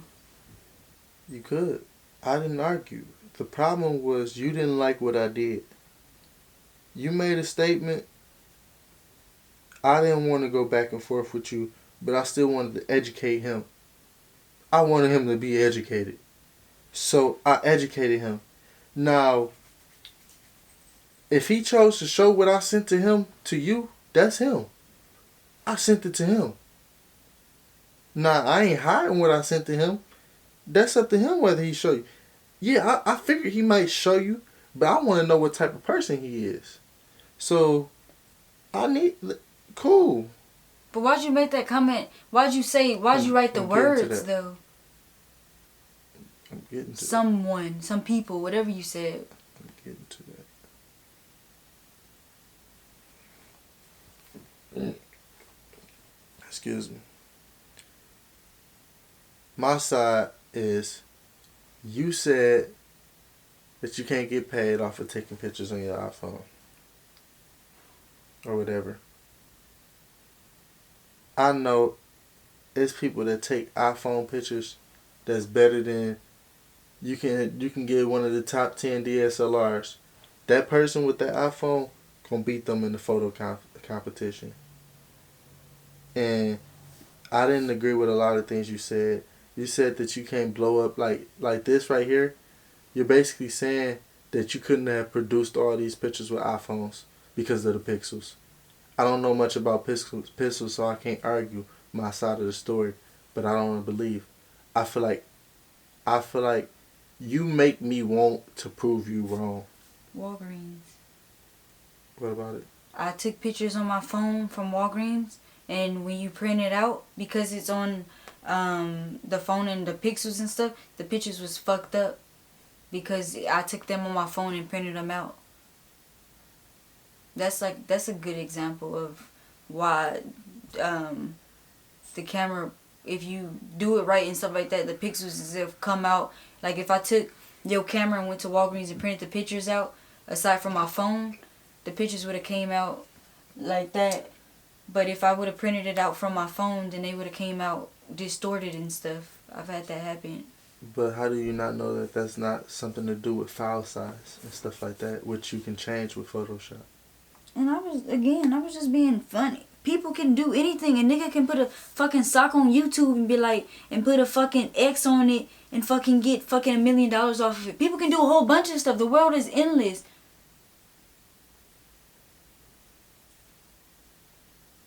You could. I didn't argue. The problem was you didn't like what I did. You made a statement. I didn't want to go back and forth with you, but I still wanted to educate him. I wanted him to be educated. So I educated him. Now, if he chose to show what I sent to him to you, that's him. I sent it to him. Now, I ain't hiding what I sent to him. That's up to him whether he show you. Yeah, I figured he might show you, but I want to know what type of person he is. So, cool. But why'd you make that comment? Why'd you write the words though? I'm getting to Someone, some people, whatever you said. I'm getting to that. Excuse me. My side is, you said that you can't get paid off of taking pictures on your iPhone or whatever. I know it's people that take iPhone pictures that's better than you can get one of the top 10 DSLRs. That person with that iPhone gonna beat them in the photo competition. And I didn't agree with a lot of things you said. You said that you can't blow up like this right here. You're basically saying that you couldn't have produced all these pictures with iPhones because of the pixels. I don't know much about pixels, so I can't argue my side of the story, but I don't believe. I feel like you make me want to prove you wrong. Walgreens. What about it? I took pictures on my phone from Walgreens, and when you print it out, because it's on the phone and the pixels and stuff, the pictures was fucked up because I took them on my phone and printed them out. That's a good example of why the camera, if you do it right and stuff like that, the pixels have come out. Like if I took your camera and went to Walgreens and printed the pictures out, aside from my phone, the pictures would have came out like that. But if I would have printed it out from my phone, then they would have came out distorted and stuff. I've had that happen. But how do you not know that that's not something to do with file size and stuff like that, which you can change with Photoshop? And I was just being funny. People can do anything. A nigga can put a fucking sock on YouTube and be like, and put a fucking X on it and fucking get fucking $1 million off of it. People can do a whole bunch of stuff. The world is endless.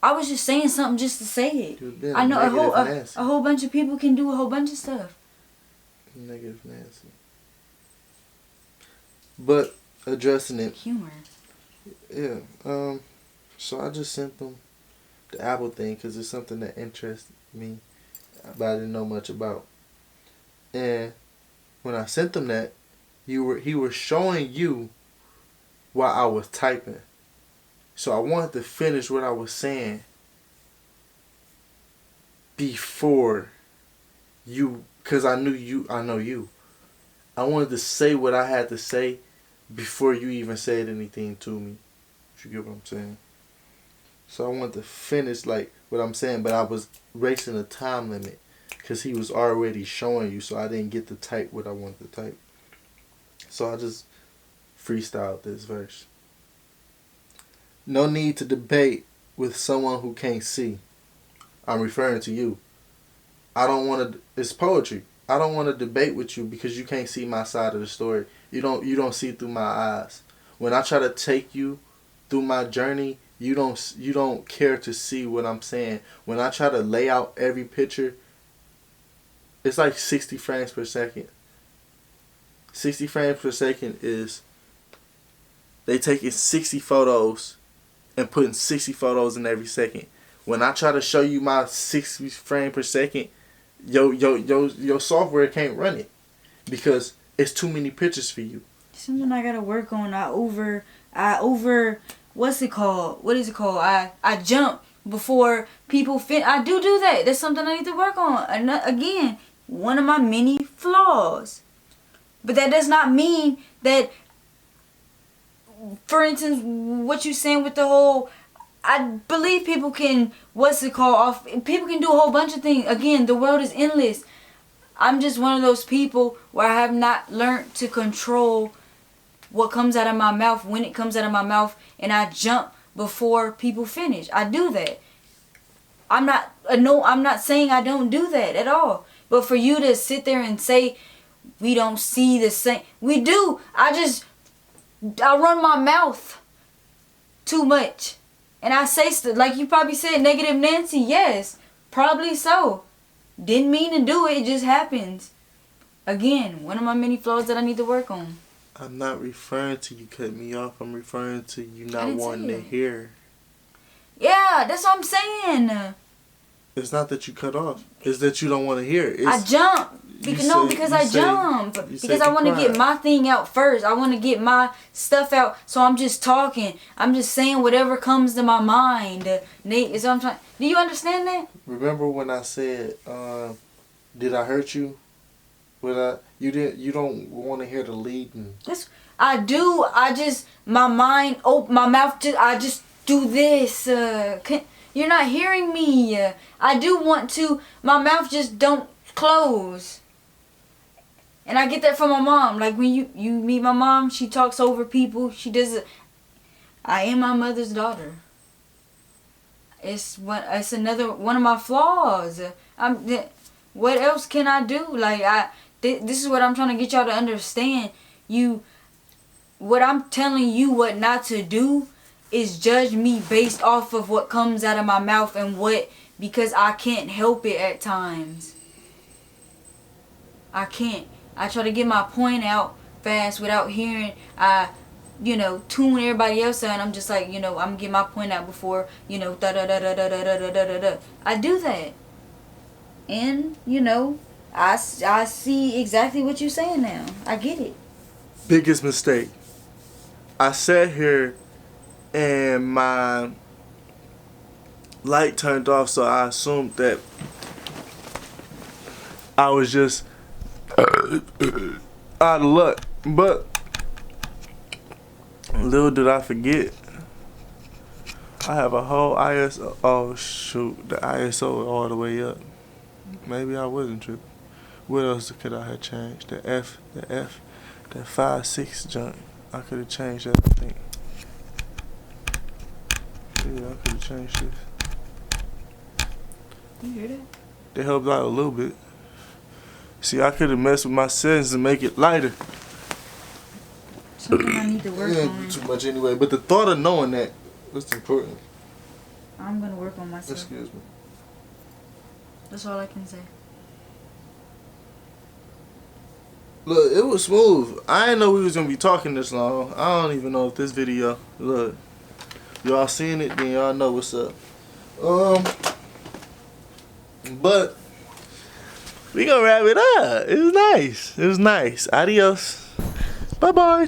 I was just saying something just to say it. I know a whole bunch of people can do a whole bunch of stuff. Negative Nancy. But addressing it. Humor. Yeah. So I just sent them the Apple thing because it's something that interests me, but I didn't know much about. And when I sent them that, he was showing you while I was typing. So I wanted to finish what I was saying before you, because I know you. I wanted to say what I had to say before you even said anything to me. If you get what I'm saying. So I wanted to finish like what I'm saying, but I was racing a time limit because he was already showing you, so I didn't get to type what I wanted to type. So I just freestyled this verse. No need to debate with someone who can't see. I'm referring to you. I don't want to. It's poetry. I don't want to debate with you because you can't see my side of the story. You don't see through my eyes. When I try to take you through my journey, you don't care to see what I'm saying. When I try to lay out every picture, it's like 60 frames per second. 60 frames per second is they taking 60 photos and putting 60 photos in every second. When I try to show you my 60 frame per second, your software can't run it because it's too many pictures for you. Something I gotta work on. I over what's it called? What is it called? I jump before people fit. I do that. That's something I need to work on. And again, one of my many flaws. But that does not mean that, for instance, what you saying with the whole, I believe people can, people can do a whole bunch of things. Again, the world is endless. I'm just one of those people where I have not learned to control what comes out of my mouth when it comes out of my mouth, and I jump before people finish. I do that. I'm not saying I don't do that at all. But for you to sit there and say we don't see the same, we do. I run my mouth too much. And I say stuff, like you probably said, negative Nancy. Yes, probably so. Didn't mean to do it, it just happens. Again, one of my many flaws that I need to work on. I'm not referring to you cut me off. I'm referring to you not wanting to hear. Yeah, that's what I'm saying. It's not that you cut off. It's that you don't want to hear. I jump. Because I jump. Because I want to get my thing out first. I want to get my stuff out. So I'm just talking. I'm just saying whatever comes to my mind. Nate, is what I'm trying. Do you understand that? Remember when I said, did I hurt you? But you don't want to hear the leading. I do. I just my mind. Oh, my mouth. I just do this. You're not hearing me. I do want to. My mouth just don't close. And I get that from my mom. Like when you meet my mom, she talks over people. She does it. I am my mother's daughter. It's another one of my flaws. What else can I do? Like this is what I'm trying to get y'all to understand. What I'm telling you what not to do is judge me based off of what comes out of my mouth and because I can't help it at times. I can't. I try to get my point out fast without hearing. Tune everybody else out. And I'm just like, I'm gonna get my point out before, da da da da da da da da da da. I do that, and I see exactly what you're saying now. I get it. Biggest mistake. I sat here and my light turned off, so I assumed that I was just out of luck. But little did I forget, I have a whole ISO. Oh shoot, the ISO all the way up. Maybe I wasn't tripping. What else could I have changed? The F, that 5.6 junk. I could have changed that, I think. Yeah, I could have changed this. You hear that? They helped out a little bit. See, I could have messed with my settings and make it lighter. Something I need to work on. Too much anyway, but the thought of knowing that was important. I'm gonna work on myself. Excuse me. That's all I can say. Look, it was smooth. I didn't know we was gonna be talking this long. I don't even know if this video. Look, y'all seen it, then y'all know what's up. But we gonna wrap it up. It was nice. Adios. Bye bye.